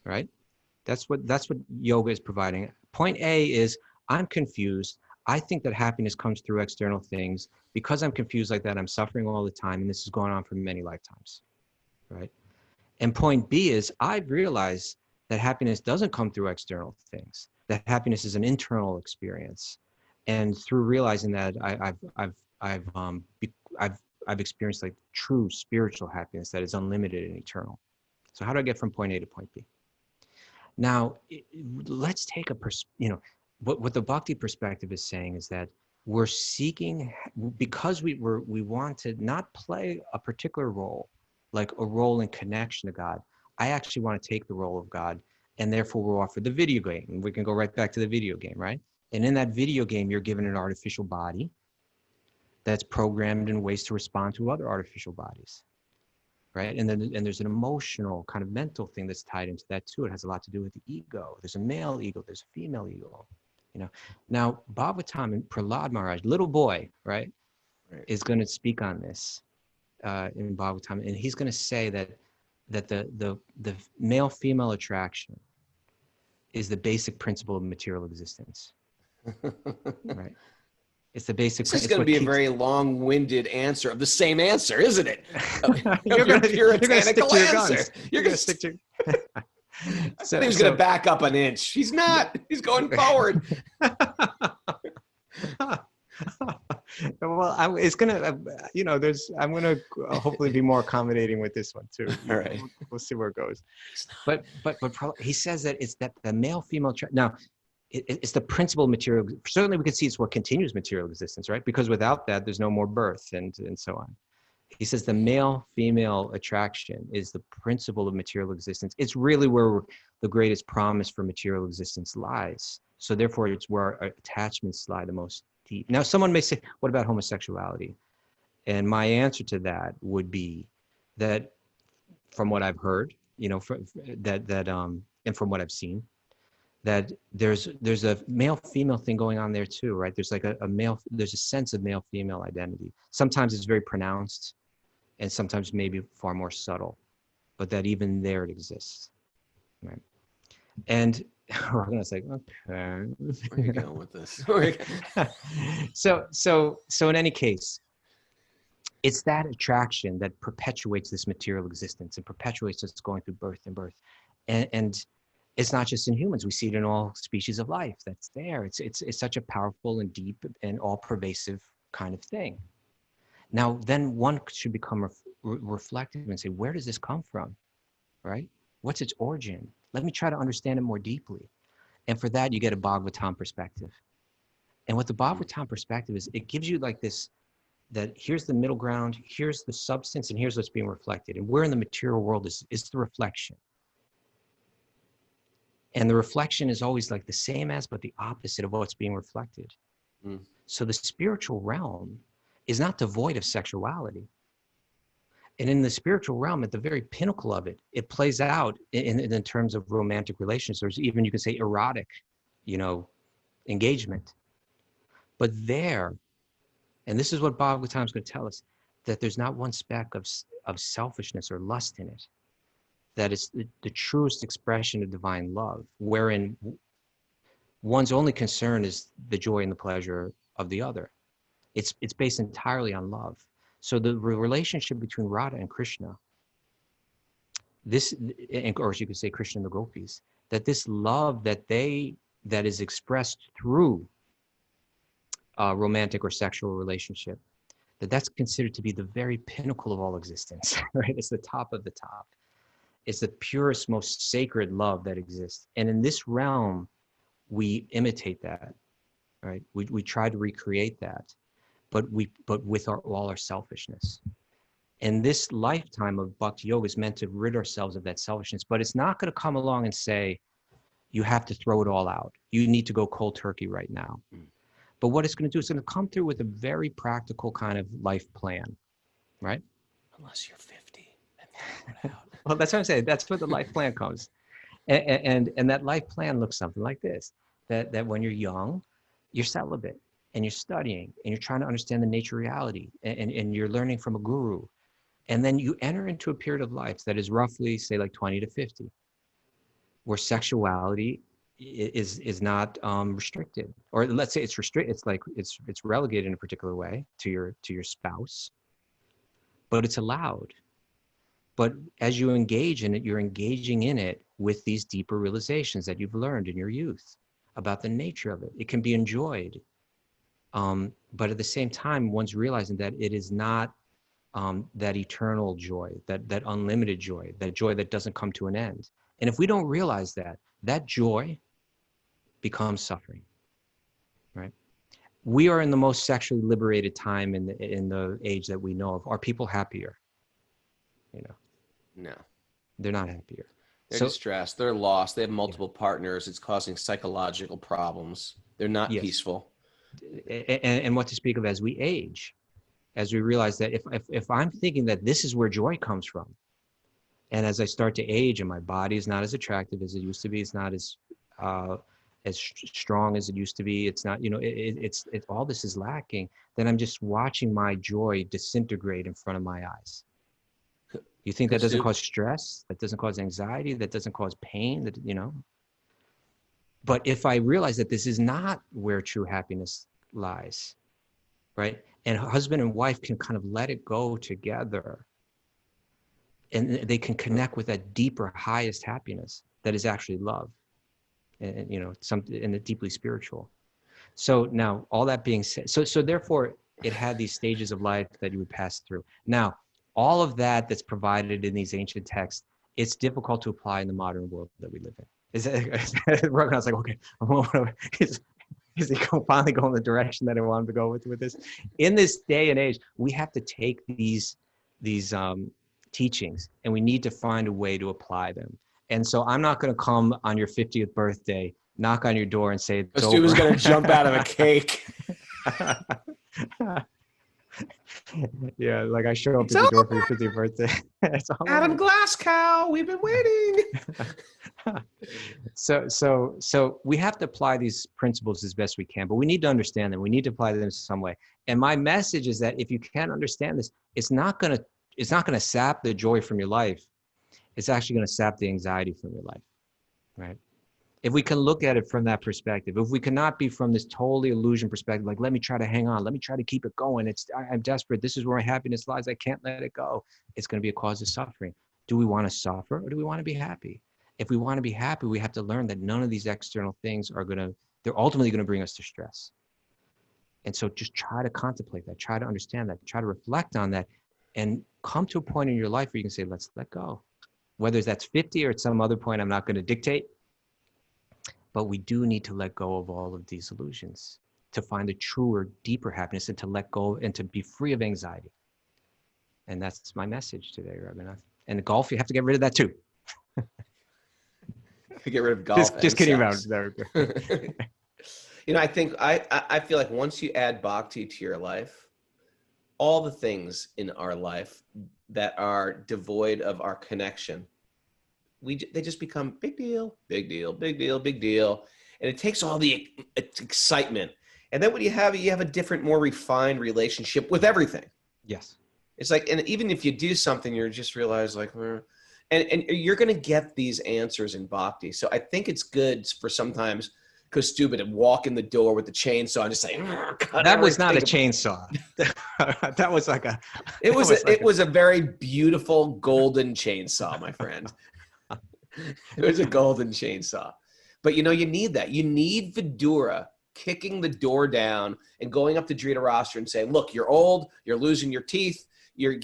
right? That's what yoga is providing. Point A is, I'm confused. I think that happiness comes through external things. Because I'm confused like that, I'm suffering all the time, and this is going on for many lifetimes, right? And point B is, I've realized that happiness doesn't come through external things, that happiness is an internal experience. And through realizing that, I've experienced like true spiritual happiness that is unlimited and eternal. So how do I get from point A to point B? Now, let's take what the bhakti perspective is saying is that we're seeking, because we want to not play a particular role, like a role in connection to God. I actually want to take the role of God, and therefore we're offered the video game. We can go right back to the video game, right? And in that video game, you're given an artificial body that's programmed in ways to respond to other artificial bodies, right? And then there's an emotional kind of mental thing that's tied into that too. It has a lot to do with the ego. There's a male ego, there's a female ego, you know. Now, Bhagavatam and Prahlad Maharaj, little boy, right, is going to speak on this in Bhagavatam, and he's going to say that the male-female attraction is the basic principle of material existence, right? It's the basic. This is going to be a very long-winded answer of the same answer, isn't it? You're going to stick to your guns. You're going to stick to. So, he's going to back up an inch. He's not. He's going forward. Well, it's gonna, you know, I'm gonna hopefully be more accommodating with this one too. All right, we'll see where it goes. But he says that it's that the male-female. Now, it's the principle of material. Certainly, we can see it's what continues material existence, right? Because without that, there's no more birth and so on. He says the male-female attraction is the principle of material existence. It's really where the greatest promise for material existence lies. So therefore, it's where our attachments lie the most deep. Now, someone may say, what about homosexuality? And my answer to that would be that from what I've heard, you know, and from what I've seen, that there's a male-female thing going on there too, right? There's like there's a sense of male-female identity. Sometimes it's very pronounced, and sometimes maybe far more subtle, but that even there it exists, right? And Raghunath's like, okay. Where are you going with this? So in any case, it's that attraction that perpetuates this material existence and perpetuates us going through birth and birth. And it's not just in humans. We see it in all species of life that's there. It's such a powerful and deep and all-pervasive kind of thing. Now, then one should become reflective and say, where does this come from, right? What's its origin? Let me try to understand it more deeply. And for that, you get a Bhagavatam perspective. And what the Bhagavatam perspective is, it gives you like this, that here's the middle ground, here's the substance, and here's what's being reflected. And where in the material world is the reflection. And the reflection is always like the same as, but the opposite of what's being reflected. Mm. So the spiritual realm is not devoid of sexuality. And in the spiritual realm, at the very pinnacle of it, it plays out in terms of romantic relations. There's even, you could say, erotic, you know, engagement. But there, and this is what Bhagavatam is going to tell us, that there's not one speck of selfishness or lust in it. That is the truest expression of divine love, wherein one's only concern is the joy and the pleasure of the other. It's based entirely on love. So the relationship between Radha and Krishna, or you could say Krishna and the gopis, that this love that is expressed through a romantic or sexual relationship, that's considered to be the very pinnacle of all existence, right? It's the top of the top. It's the purest, most sacred love that exists. And in this realm, we imitate that, right? We try to recreate that, but with all our selfishness. And this lifetime of Bhakti-yogi is meant to rid ourselves of that selfishness, but it's not going to come along and say, you have to throw it all out. You need to go cold turkey right now. Mm. But what it's going to do is going to come through with a very practical kind of life plan, right? Unless you're 50 and throw it out. Well, that's what I'm saying. That's where the life plan comes. And that life plan looks something like this, that when you're young, you're celibate and you're studying and you're trying to understand the nature of reality and you're learning from a guru. And then you enter into a period of life that is roughly, say, like 20 to 50, where sexuality is not restricted, or let's say it's restricted. It's like it's relegated in a particular way to your spouse, but it's allowed. But as you engage in it, you're engaging in it with these deeper realizations that you've learned in your youth about the nature of it. It can be enjoyed, but at the same time, one's realizing that it is not that eternal joy, that unlimited joy, that joy that doesn't come to an end. And if we don't realize that joy becomes suffering, right? we are in the most sexually liberated time in the age that we know of. Are people happier? You know, No. they're not happier. They're So, distressed. They're lost. They have multiple partners. It's causing psychological problems. They're not yes. peaceful. And what to speak of as we age, as we realize that if I'm thinking that this is where joy comes from, and as I start to age and my body is not as attractive as it used to be, it's not as strong as it used to be, it's not, you know, it's all this is lacking, then I'm just watching my joy disintegrate in front of my eyes. You think that doesn't cause stress? That doesn't cause anxiety? That doesn't cause pain? That, you know? But if I realize that this is not where true happiness lies, right? And husband and wife can kind of let it go together, and they can connect with that deeper, highest happiness that is actually love, and you know, something in the deeply spiritual. So now, all that being said, so therefore, it had these stages of life that you would pass through. Now, all of that that's provided in these ancient texts, it's difficult to apply in the modern world that we live in. Is that Raghunath's like, okay, is he finally going the direction that I wanted to go with this? In this day and age, we have to take these teachings, and we need to find a way to apply them. And so I'm not going to come on your 50th birthday, knock on your door and say, Kaustubha's going to jump out of a cake. Yeah, like I show up at the door for your 50th birthday. Adam Glasgow, we've been waiting. So we have to apply these principles as best we can, but we need to understand them. We need to apply them in some way. And my message is that if you can't understand this, it's not going to sap the joy from your life. It's actually going to sap the anxiety from your life, right? If we can look at it from that perspective, if we cannot be from this totally illusion perspective, like, let me try to hang on, let me try to keep it going. I'm desperate. This is where my happiness lies. I can't let it go. It's going to be a cause of suffering. Do we want to suffer, or do we want to be happy? If we want to be happy, we have to learn that none of these external things they're ultimately going to bring us to stress. And so just try to contemplate that, try to understand that, try to reflect on that, and come to a point in your life where you can say, let's let go. Whether that's 50 or at some other point, I'm not going to dictate. But we do need to let go of all of these illusions to find the truer, deeper happiness, and to let go and to be free of anxiety. And that's my message today, Raghunath. And the golf, you have to get rid of that too. Get rid of golf. Just kidding about it. You know, I feel like once you add bhakti to your life, all the things in our life that are devoid of our connection, they just become big deal, big deal, big deal, big deal. And it takes all the excitement. And then when you have a different, more refined relationship with everything. Yes. It's like, and even if you do something, you just realize like, and you're going to get these answers in bhakti. So I think it's good for sometimes Kaustubha to walk in the door with the chainsaw and just say, that was not a chainsaw. That was like a, it was a very beautiful golden chainsaw, my friend. It was a golden chainsaw. But you know, you need that. You need Vidura kicking the door down and going up to Dhritarashtra and saying, look, you're old, you're losing your teeth, you're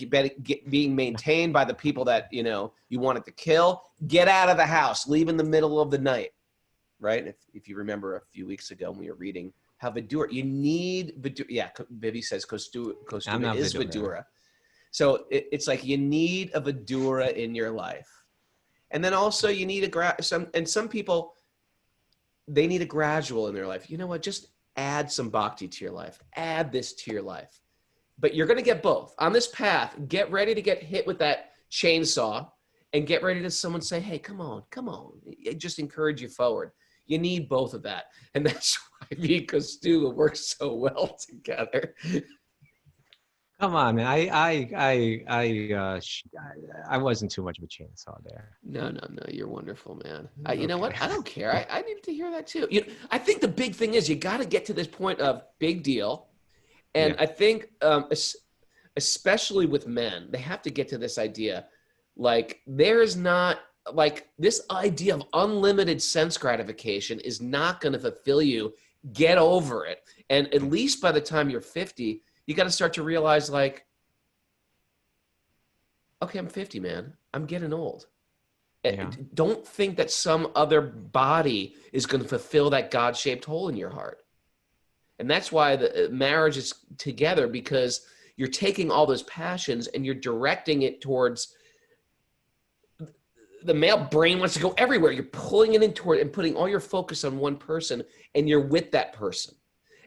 being maintained by the people that, you know, you wanted to kill. Get out of the house, leave in the middle of the night. Right? If you remember a few weeks ago when we were reading how Vidura, you need Vidura. Yeah, Vivi says Kaustubha is Vidura. So it's like you need a Vidura in your life. And then also you need some people, they need a gradual in their life. You know what? Just add some bhakti to your life. Add this to your life. But you're going to get both. On this path, get ready to get hit with that chainsaw and get ready to someone say, hey, come on. Just encourage you forward. You need both of that. And that's why me and Kaustubha work so well together. Come on, man. I wasn't too much of a chainsaw there. No. You're wonderful, man. You know what? I don't care. I needed to hear that too. I think the big thing is you got to get to this point of big deal. And I think especially with men, they have to get to this idea. Like there is not like this idea of unlimited sense gratification is not going to fulfill you. Get over it. And at least by the time you're 50, you got to start to realize like, okay, I'm 50, man. I'm getting old. Yeah. Don't think that some other body is going to fulfill that God-shaped hole in your heart. And that's why the marriage is together, because you're taking all those passions and you're directing it towards the male brain wants to go everywhere. You're pulling it in toward and putting all your focus on one person, and you're with that person,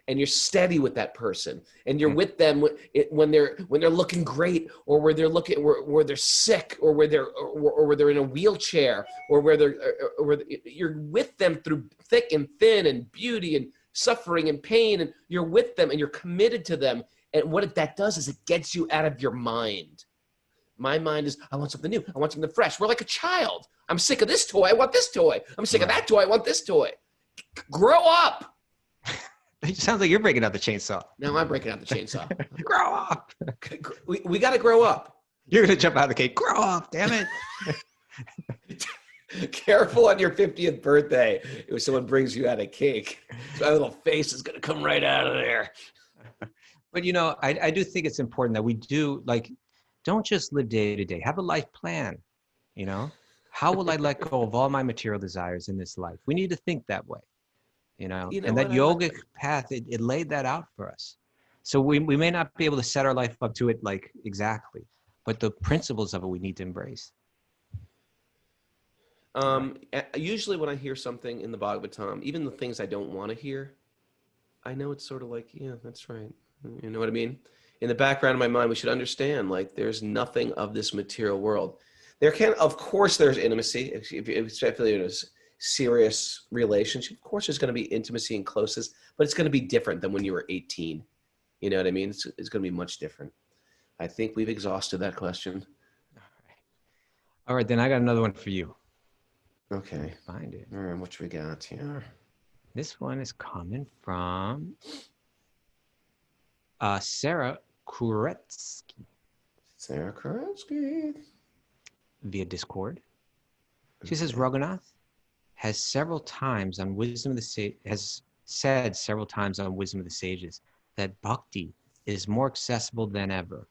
and you're steady with that person, and you're with them when they're looking great, or where they're looking where they're sick, or where they're in a wheelchair, or where you're with them through thick and thin and beauty and suffering and pain, and you're with them and you're committed to them. And what that does is it gets you out of your mind. My mind is, I want something new. I want something fresh. We're like a child. I'm sick of this toy. I want this toy. I'm sick of that toy. I want this toy. Grow up. It sounds like you're breaking out the chainsaw. No, I'm breaking out the chainsaw. Grow up. We got to grow up. You're going to jump out of the cake. Grow up, damn it. Careful on your 50th birthday if someone brings you out a cake. My little face is going to come right out of there. But, I do think it's important that we do, don't just live day to day. Have a life plan, How will I let go of all my material desires in this life? We need to think that way, and that yogic path, it laid that out for us. So we may not be able to set our life up to it exactly, but the principles of it we need to embrace. Usually when I hear something in the Bhagavatam, even the things I don't want to hear, I know it's sort of like, yeah, that's right. You know what I mean? In the background of my mind, we should understand, there's nothing of this material world. Of course, there's intimacy, especially in a serious relationship. Of course, there's going to be intimacy and closeness, but it's going to be different than when you were 18. You know what I mean? It's going to be much different. I think we've exhausted that question. All right, then I got another one for you. Okay. Find it. All right, what we got here? This one is coming from Sarah Kuretsky. Sarah Kuretsky. Via Discord. She says, Raghunath has said several times on Wisdom of the Sages that bhakti is more accessible than ever.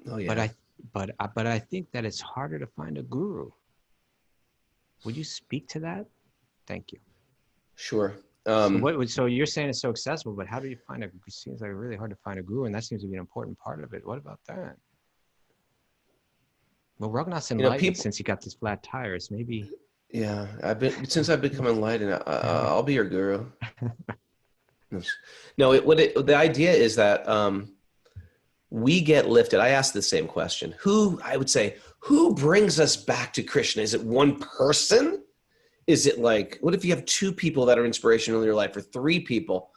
Oh yeah. But I think that it's harder to find a guru. Would you speak to that? Thank you. Sure. So you're saying it's so accessible, but how do you find it seems like really hard to find a guru, and that seems to be an important part of it. What about that? Well, Raghunath's enlightened since he got these flat tires. Maybe. Yeah, since I've become enlightened, I'll be your guru. No, the idea is that we get lifted. I asked the same question. Who brings us back to Krishna? Is it one person? Is it what if you have two people that are inspirational in your life, or three people?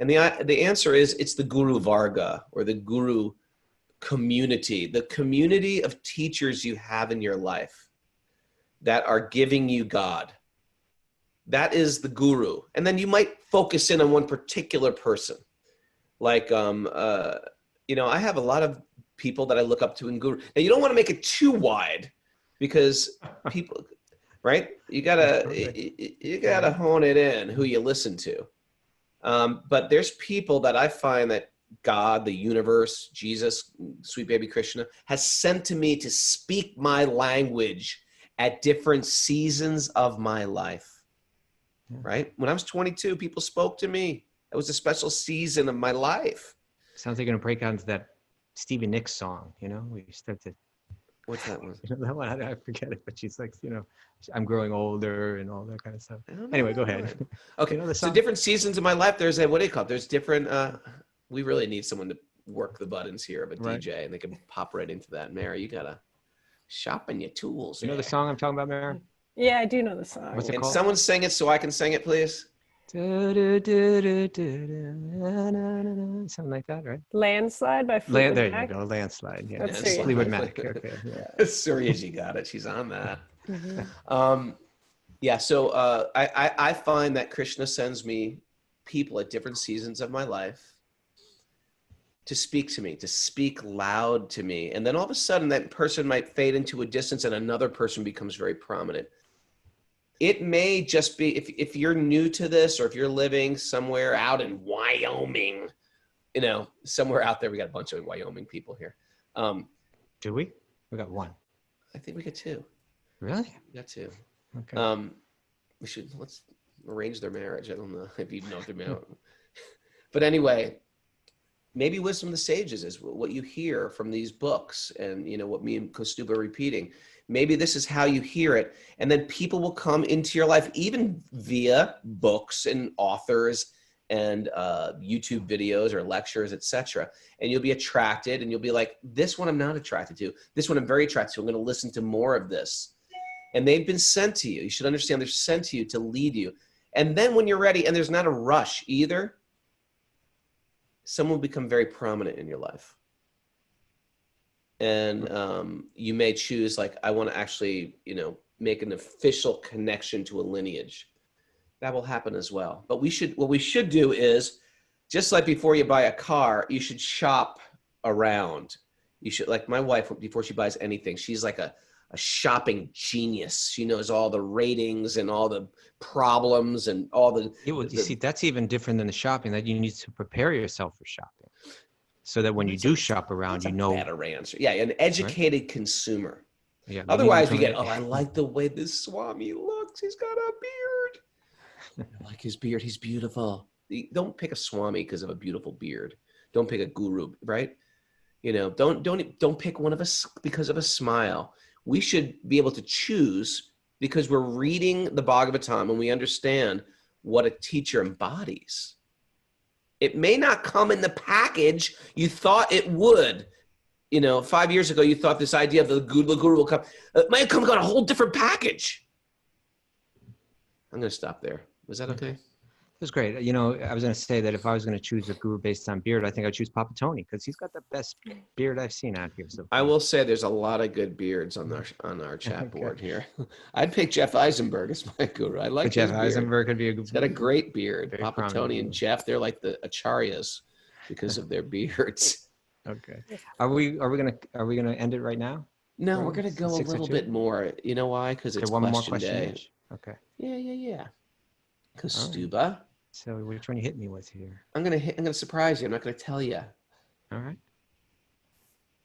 And the answer is it's the Guru Varga, or the Guru community, the community of teachers you have in your life that are giving you God. That is the guru. And then you might focus in on one particular person. I have a lot of people that I look up to in guru. Now, you don't want to make it too wide, because people, right? You gotta hone it in who you listen to. But there's people that I find that God, the universe, Jesus, sweet baby Krishna, has sent to me to speak my language at different seasons of my life. Right? When I was 22, people spoke to me. It was a special season of my life. Sounds like you're gonna break out into that Stevie Nicks song, where you start to. What's that one? That one, I forget it, but she's like, I'm growing older and all that kind of stuff. Anyway, go ahead. Okay, so different seasons of my life. There's what do you call it? There's different. We really need someone to work the buttons here of a DJ, and they can pop right into that. Mary, you gotta sharpen your tools. You know the song I'm talking about, Mary? Yeah, I do know the song. What's it Can called? someone sing it so I can sing it, please? Something like that, right? Landslide by Fleetwood There Mac. you go, Landslide. Yeah, That's Landslide. Fleetwood Mac. Okay. Yeah. Suria's, you got it. She's on that. So I find that Krishna sends me people at different seasons of my life to speak to me, to speak loud to me. And then all of a sudden that person might fade into a distance and another person becomes very prominent. It may just be, if you're new to this, or if you're living somewhere out in Wyoming, somewhere out there, we got a bunch of Wyoming people here. Do we? We got one. I think we got two. Really? We got two. Okay. Let's arrange their marriage. I don't know if you know if they're married. But anyway, maybe wisdom of the sages is what you hear from these books, and you know what me and Kaustubha are repeating. Maybe this is how you hear it, and then people will come into your life even via books and authors and YouTube videos or lectures, etc. And you'll be attracted, and you'll be like, this one I'm not attracted to. This one I'm very attracted to. I'm going to listen to more of this. And they've been sent to you. You should understand they're sent to you to lead you. And then when you're ready, and there's not a rush either, someone will become very prominent in your life. And you may choose, like, I want to actually, you know, make an official connection to a lineage. That will happen as well. But what we should do is, just like before you buy a car, you should shop around. You should, like my wife, before she buys anything, she's like a shopping genius. She knows all the ratings and all the problems and all the. You see, that's even different than the shopping. That you need to prepare yourself for shopping, so that when you do shop around, you know. Better answer. Yeah, an educated consumer. Yeah. Otherwise, we get, oh, I like the way this Swami looks. He's got a beard. I like his beard. He's beautiful. Don't pick a Swami because of a beautiful beard. Don't pick a guru, right? You know, don't pick one of us because of a smile. We should be able to choose because we're reading the Bhagavatam and we understand what a teacher embodies. It may not come in the package you thought it would. You know, 5 years ago, you thought this idea of the guru will come. It may come on a whole different package. I'm going to stop there. Was that okay? That's great. You know, I was going to say that if I was going to choose a guru based on beard, I think I'd choose Papa Tony because he's got the best beard I've seen out here. So I will say there's a lot of good beards on our chat board here. I'd pick Jeff Eisenberg as my guru. I like Jeff Eisenberg could be a good. He's got a great beard. Papa prominent. Tony and Jeff, they're like the acharyas because of their beards. Okay. Are we gonna end it right now? No, we're gonna go a little bit more. You know why? Because it's one more question day. each. Okay. Yeah. Kaustubha. So which one you hit me with here? I'm gonna surprise you. I'm not gonna tell you. All right.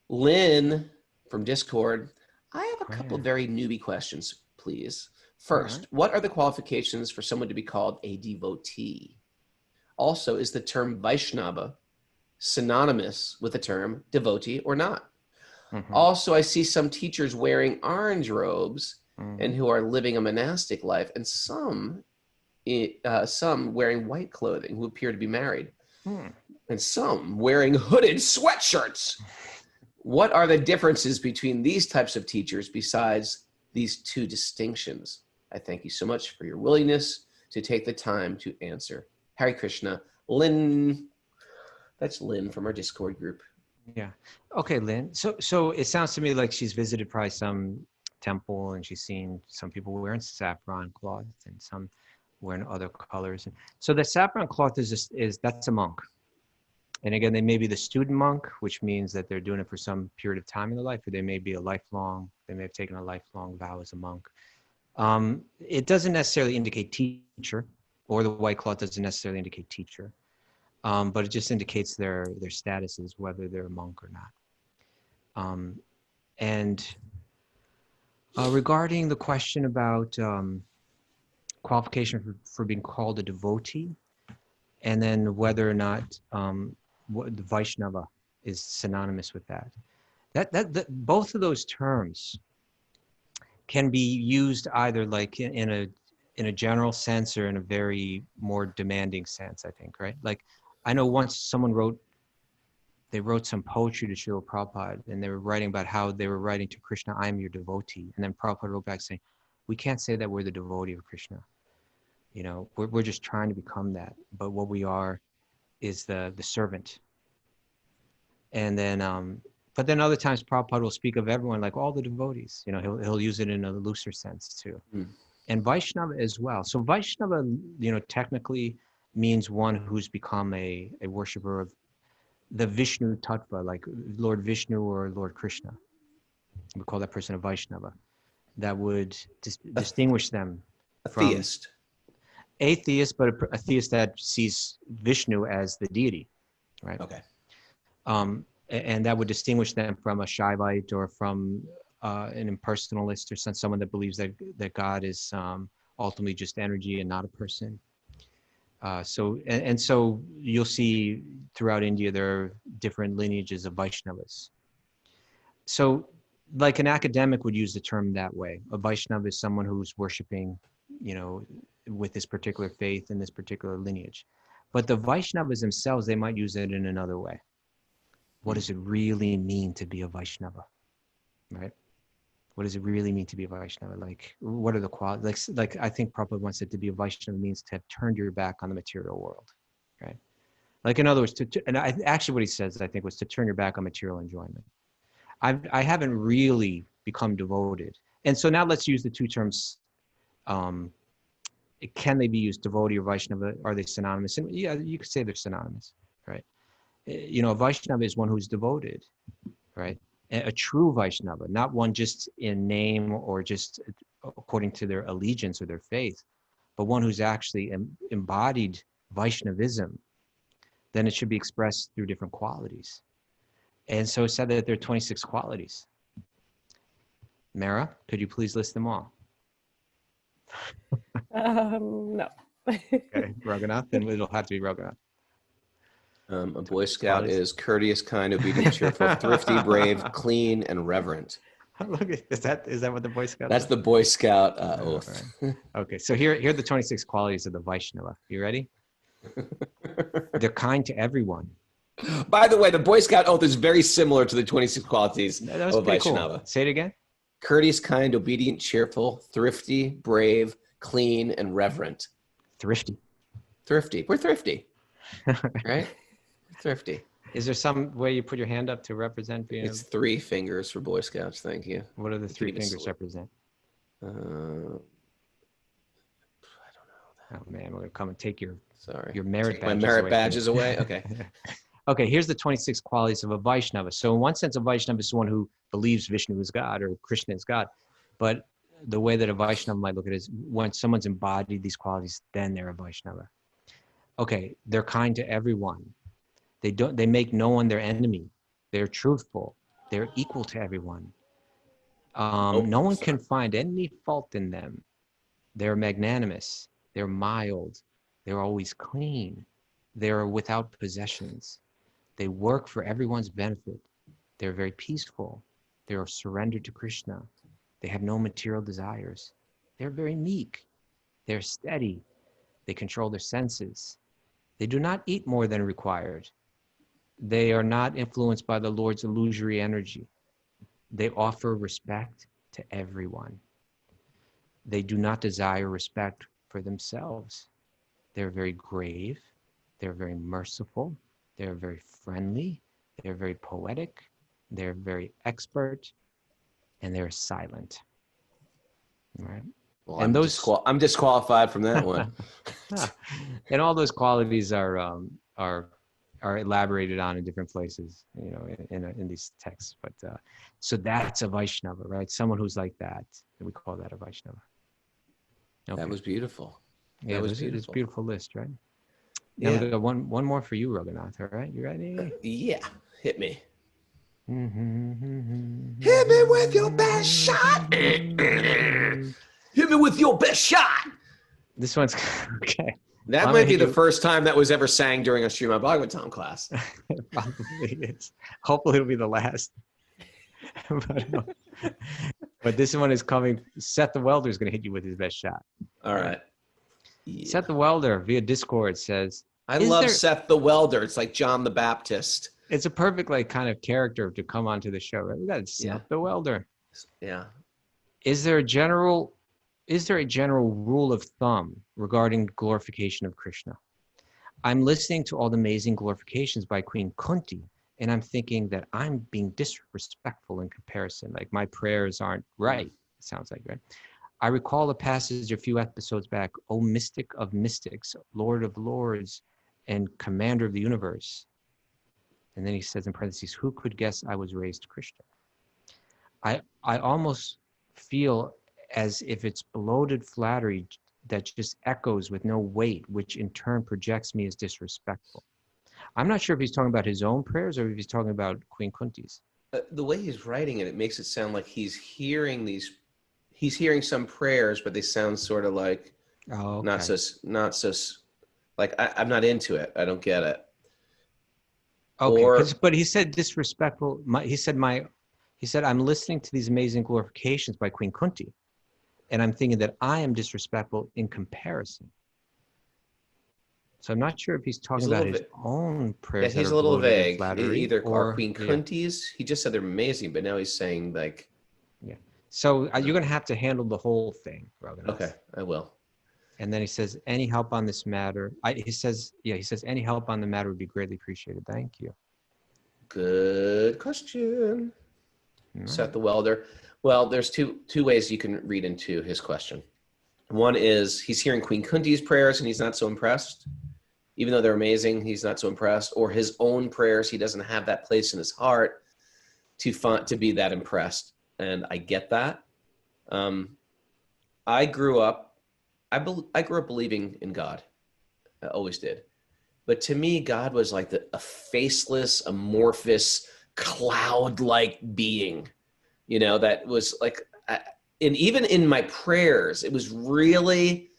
Lynn from Discord. I have a couple very newbie questions, please. First, what are the qualifications for someone to be called a devotee? Also, is the term Vaishnava synonymous with the term devotee or not? Also, I see some teachers wearing orange robes and who are living a monastic life, and some wearing white clothing who appear to be married, and some wearing hooded sweatshirts. What are the differences between these types of teachers besides these two distinctions? I thank you so much for your willingness to take the time to answer. Hare Krishna. Lynn. That's Lynn from our Discord group. Yeah. Okay, Lynn. So it sounds to me like she's visited probably some temple and she's seen some people wearing saffron cloth and some wearing other colors. So the saffron cloth that's a monk. And again, they may be the student monk, which means that they're doing it for some period of time in their life, or they may be they may have taken a lifelong vow as a monk. It doesn't necessarily indicate teacher, or the white cloth doesn't necessarily indicate teacher. But it just indicates their statuses, whether they're a monk or not. Regarding the question about qualification for being called a devotee, and then whether or not the Vaishnava is synonymous with that. That both of those terms can be used either like in a general sense or in a very more demanding sense, I think, right? Like, I know once someone wrote some poetry to Srila Prabhupada, and they were writing about how they were writing to Krishna, I am your devotee. And then Prabhupada wrote back saying, we can't say that we're the devotee of Krishna. You know, we're just trying to become that. But what we are is the servant. And then, but then other times Prabhupada will speak of everyone, like all the devotees. You know, he'll use it in a looser sense too. And Vaishnava as well. So Vaishnava, you know, technically means one who's become a worshiper of the Vishnu Tattva, like Lord Vishnu or Lord Krishna. We call that person a Vaishnava. That would distinguish them from theist. A theist, but a theist that sees Vishnu as the deity, right? Okay. And that would distinguish them from a Shaivite or from an impersonalist, or someone that believes that God is ultimately just energy and not a person. So you'll see throughout India, there are different lineages of Vaishnavas. So like an academic would use the term that way. A Vaishnava is someone who's worshiping, with this particular faith and this particular lineage. But the Vaishnavas themselves, they might use it in another way. What does it really mean to be a Vaishnava, right? What does it really mean to be a Vaishnava? Like, what are the qualities? Like I think Prabhupada once said to be a Vaishnava means to have turned your back on the material world, right? Like in other words, actually what he says, I think, was to turn your back on material enjoyment. I haven't really become devoted. And so now let's use the two terms. Can they be used, devotee or Vaishnava? Are they synonymous? And yeah, you could say they're synonymous, right? A Vaishnava is one who's devoted, right? A true Vaishnava, not one just in name or just according to their allegiance or their faith, but one who's actually embodied Vaishnavism. Then it should be expressed through different qualities. And so it said that there are 26 qualities. Mara, could you please list them all? No. Okay, Raghunath, then it'll have to be Raghunath. A Boy Scout is courteous, kind, obedient, cheerful, thrifty, brave, clean, and reverent. Look, is that what the Boy Scout? That's the Boy Scout oath. Right. Okay, so here are the 26 qualities of the Vaishnava. You ready? They're kind to everyone. By the way, the Boy Scout oath is very similar to the 26 qualities of a Vaishnava. Cool. Say it again. Courteous, kind, obedient, cheerful, thrifty, brave, clean, and reverent. Thrifty. We're thrifty, right? Thrifty. Is there some way you put your hand up to represent being? It's 3 fingers for Boy Scouts. Thank you. What do the 3 fingers represent? I don't know. Oh man, we're gonna come and take your badges merit badges. My merit badges away. Okay. Okay, here's the 26 qualities of a Vaishnava. So in one sense, a Vaishnava is someone who believes Vishnu is God or Krishna is God. But the way that a Vaishnava might look at it is when someone's embodied these qualities, then they're a Vaishnava. Okay, they're kind to everyone. They make no one their enemy. They're truthful. They're equal to everyone. No one can find any fault in them. They're magnanimous. They're mild. They're always clean. They're without possessions. They work for everyone's benefit. They're very peaceful. They're surrendered to Krishna. They have no material desires. They're very meek. They're steady. They control their senses. They do not eat more than required. They are not influenced by the Lord's illusory energy. They offer respect to everyone. They do not desire respect for themselves. They're very grave. They're very merciful. They're very friendly. They're very poetic. They're very expert. And they're silent. All right. Well, and I'm disqualified from that one. And all those qualities are elaborated on in different places, in these texts. But so that's a Vaishnava, right? Someone who's like that. We call that a Vaishnava. Okay. That was beautiful. Yeah, it's a beautiful list, right? Now we got one more for you, Raghunath. All right, you ready? Yeah, hit me. Hit me with your best shot. Hit me with your best shot. This one's okay. That might be the first time that was ever sang during a Srimad Bhagavatam class. Probably is. Hopefully it'll be the last. But this one is coming. Seth the Welder is going to hit you with his best shot. All right. Yeah. Seth the Welder via Discord says, I love Seth the Welder. It's like John the Baptist. It's a perfect kind of character to come onto the show, right? We got Seth the Welder. Yeah. Is there a general rule of thumb regarding glorification of Krishna? I'm listening to all the amazing glorifications by Queen Kunti, and I'm thinking that I'm being disrespectful in comparison. Like my prayers aren't right, it sounds like, right? I recall a passage a few episodes back, O mystic of mystics, Lord of lords, and commander of the universe. And then he says in parentheses, who could guess I was raised Christian? I almost feel as if it's bloated flattery that just echoes with no weight, which in turn projects me as disrespectful. I'm not sure if he's talking about his own prayers or if he's talking about Queen Kunti's. The way he's writing it, it makes it sound like he's hearing some prayers, but they sound sort of like not so Like, I'm not into it. I don't get it. Okay, Or but he said disrespectful. He said I'm listening to these amazing glorifications by Queen Kunti, and I'm thinking that I am disrespectful in comparison. So I'm not sure if he's talking he's a about little his bit. own Yeah, prayers that he's are a little bloated in vague. flattery, Either are or Queen Kunti's. He just said they're amazing, but now he's saying like, yeah. So you're going to have to handle the whole thing, Raghunath. okay, I will. And then he says, any help on this matter. He says, any help on the matter would be greatly appreciated. Thank you. Good question. All Seth right. the Welder. Well, there's two ways you can read into his question. One is he's hearing Queen Kunti's prayers and he's not so impressed. Even though they're amazing, he's not so impressed. Or his own prayers, he doesn't have that place in his heart to be that impressed. And I get that. I grew up believing in God. I always did. But to me, God was like a faceless, amorphous, cloud-like being, that was like, and even in my prayers, it was really,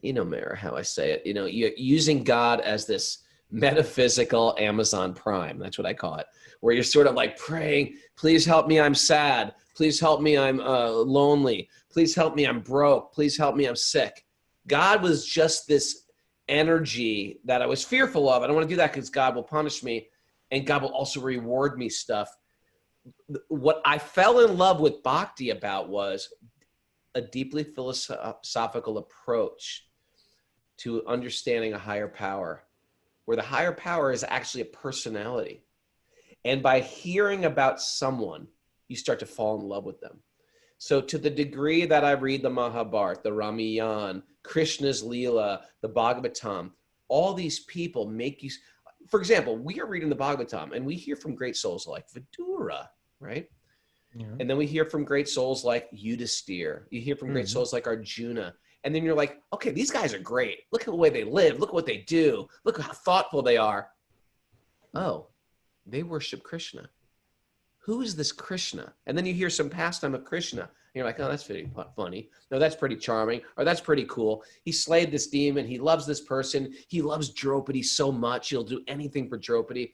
Mara, how I say it, you're using God as this metaphysical Amazon Prime. That's what I call it, where you're sort of like praying, please help me, I'm sad. Please help me, I'm lonely. Please help me, I'm broke. Please help me, I'm sick. God was just this energy that I was fearful of. I don't want to do that because God will punish me and God will also reward me stuff. What I fell in love with Bhakti about was a deeply philosophical approach to understanding a higher power, where the higher power is actually a personality. And by hearing about someone, you start to fall in love with them. So to the degree that I read the Mahabharata, the Ramayana, Krishna's Leela, the Bhagavatam, all these people make you, for example, we are reading the Bhagavatam and we hear from great souls like Vidura, right? Yeah. And then we hear from great souls like Yudhisthira. You hear from great souls like Arjuna. And then you're like, okay, these guys are great. Look at the way they live. Look what they do. Look how thoughtful they are. Oh, they worship Krishna. Who is this Krishna? And then you hear some pastime of Krishna. And you're like, oh, that's pretty funny. No, that's pretty charming. Or that's pretty cool. He slayed this demon. He loves this person. He loves Draupadi so much. He'll do anything for Draupadi.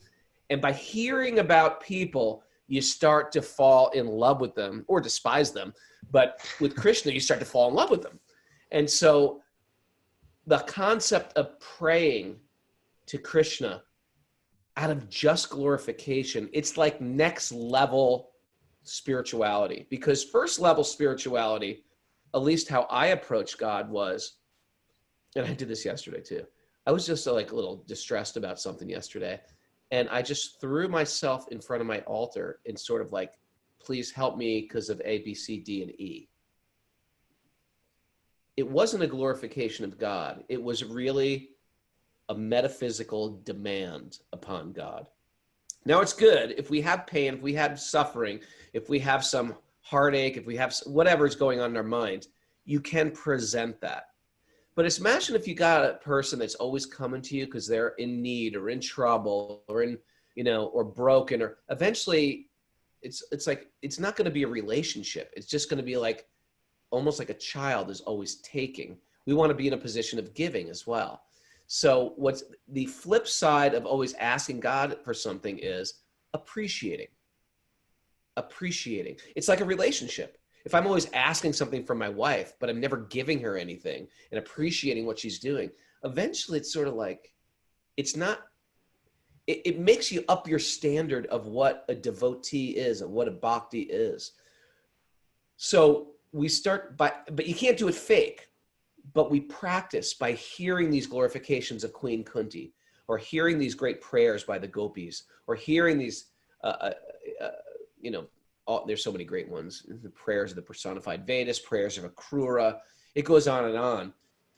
And by hearing about people, you start to fall in love with them or despise them. But with Krishna, you start to fall in love with them. And so the concept of praying to Krishna out of just glorification, it's like next level spirituality. Because first level spirituality, at least how I approached God was, and I did this yesterday too, I was just like a little distressed about something yesterday. And I just threw myself in front of my altar and sort of like, please help me because of A, B, C, D, and E. It wasn't a glorification of God. It was really a metaphysical demand upon God. Now it's good if we have pain, if we have suffering, if we have some heartache, if we have whatever is going on in our mind, you can present that. But imagine if you got a person that's always coming to you because they're in need or in trouble or in, or broken, or eventually it's like, it's not going to be a relationship. It's just going to be like, almost like a child is always taking. We want to be in a position of giving as well. So what's the flip side of always asking God for something is appreciating. Appreciating. It's like a relationship. If I'm always asking something from my wife, but I'm never giving her anything and appreciating what she's doing, eventually it's sort of like, it's not, it makes you up your standard of what a devotee is and what a bhakti is. So we start but you can't do it fake. But we practice by hearing these glorifications of Queen Kunti, or hearing these great prayers by the gopis, or hearing these, there's so many great ones. The prayers of the personified Vedas, prayers of Akrura. It goes on and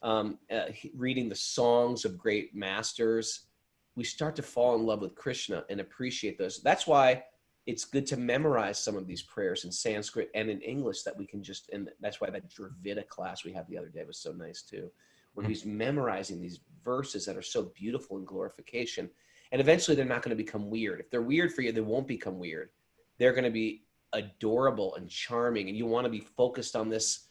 on. Reading the songs of great masters, we start to fall in love with Krishna and appreciate those. That's why it's good to memorize some of these prayers in Sanskrit and in English that we can just, and that's why that Dravida class we had the other day was so nice too, when he's memorizing these verses that are so beautiful in glorification. And eventually they're not going to become weird. If they're weird for you, they won't become weird. They're going to be adorable and charming. And you want to be focused on this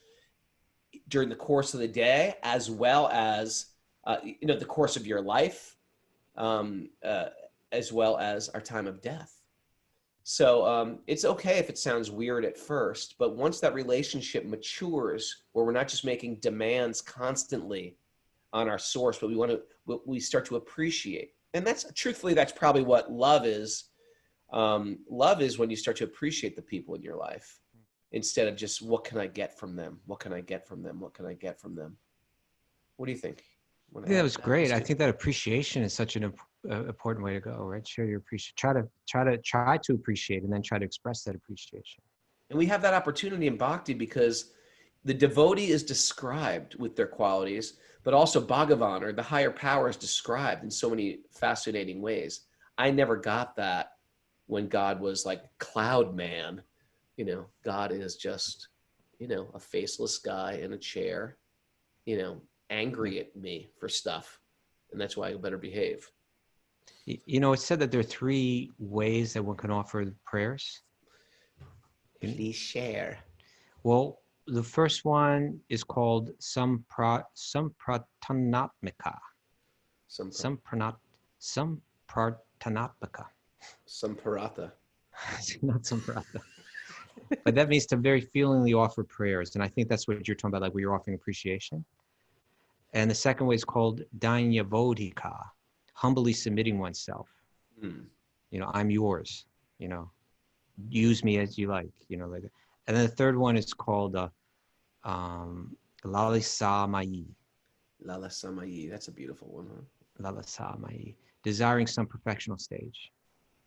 during the course of the day, as well as the course of your life, as well as our time of death. So it's okay if it sounds weird at first, but once that relationship matures, where we're not just making demands constantly on our source, but we start to appreciate. And that's truthfully, that's probably what love is. Love is when you start to appreciate the people in your life instead of just, what can I get from them? What can I get from them? What can I get from them? What do you think? Yeah, that was great. I think that appreciation is such an important way to go, right? Share your appreciation. Try to appreciate, and then try to express that appreciation. And we have that opportunity in Bhakti because the devotee is described with their qualities, but also Bhagavan, or the higher power, is described in so many fascinating ways. I never got that when God was like cloud man. God is just, a faceless guy in a chair, angry at me for stuff. And that's why I better behave. It's said that there are 3 ways that one can offer prayers. Please share. Well, the first one is called Samprathanatmika. Samprathanatmika. Samparata. Not Sampratha. But that means to very feelingly offer prayers. And I think that's what you're talking about, like where you're offering appreciation. And the second way is called Danyavadika, humbly submitting oneself. I'm yours, use me as you like, like that. And then the third one is called Lalisamayi. Lalisamayi, that's a beautiful one, huh? Lalisamayi, desiring some perfectional stage.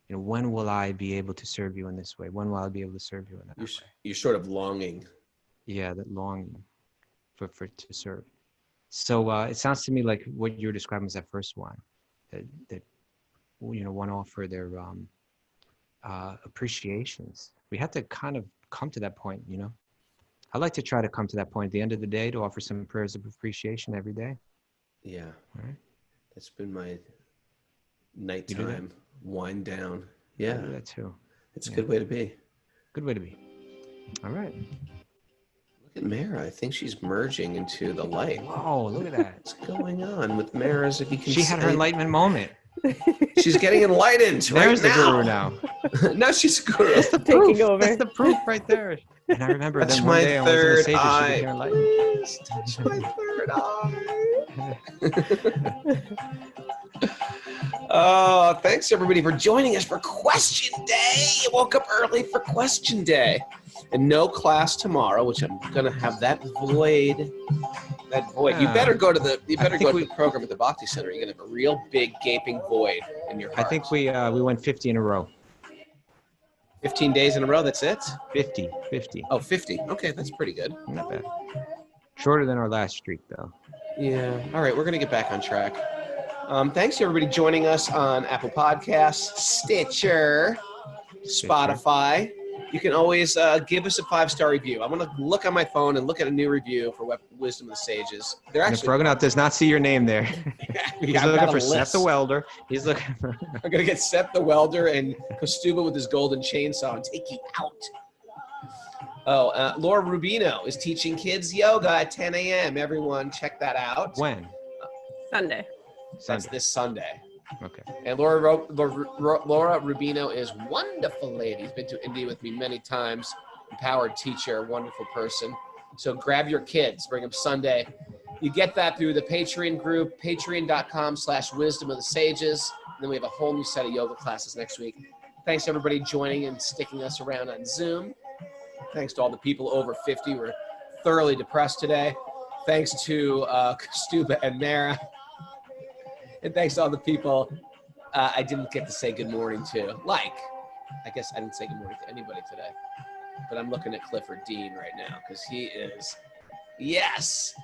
When will I be able to serve you in this way? When will I be able to serve you in that way? You're sort of longing. Yeah, that longing for to serve. So it sounds to me like what you're describing is that first one, that one offer their appreciations. We have to kind of come to that point, I like to try to come to that point at the end of the day to offer some prayers of appreciation every day. Yeah. All right. That's been my nighttime wind down. Yeah. I do that too. It's a good way to be. Good way to be. All right. Look at Mara. I think she's merging into the light. Oh, look at that. What's going on with Mara's? If you can She had her enlightenment moment. She's getting enlightened There's right the now. guru now. Now she's a guru. That's the Taking proof. over. That's the proof right there. And I remember That's then one my day I went to the third Seder, she eye. became enlightened. Touch my third eye. Oh, thanks everybody for joining us for Question Day. You woke up early for Question Day. And no class tomorrow, which I'm gonna have that void. You better go to the the program at the Bhakti Center. You're gonna have a real big gaping void in your heart. I think we went 50 in a row. 15 days in a row, that's it? 50. Oh, 50. Okay, that's pretty good. Not bad. Shorter than our last streak, though. Yeah. All right, we're going to get back on track. Thanks to everybody joining us on Apple Podcasts, Stitcher, Spotify. You can always give us a 5-star review. I'm going to look on my phone and look at a new review for Wisdom of the Sages. They're actually. If Raghunath does not see your name there, he's looking for Seth the Welder. He's looking for. I'm going to get Seth the Welder and Kaustubha with his golden chainsaw and take you out. Oh, Laura Rubino is teaching kids yoga at 10 a.m. Everyone, check that out. When? Sunday. That's this Sunday. Okay. And Laura Rubino is a wonderful lady. She's been to India with me many times. Empowered teacher, wonderful person. So grab your kids, bring them Sunday. You get that through the Patreon group, patreon.com/wisdom of the sages. And then we have a whole new set of yoga classes next week. Thanks to everybody joining and sticking us around on Zoom. Thanks to all the people over 50. We're thoroughly depressed today. Thanks to Kaustubha and Mara. And thanks to all the people I didn't get to say good morning to. I guess I didn't say good morning to anybody today. But I'm looking at Clifford Dean right now because he is, yes,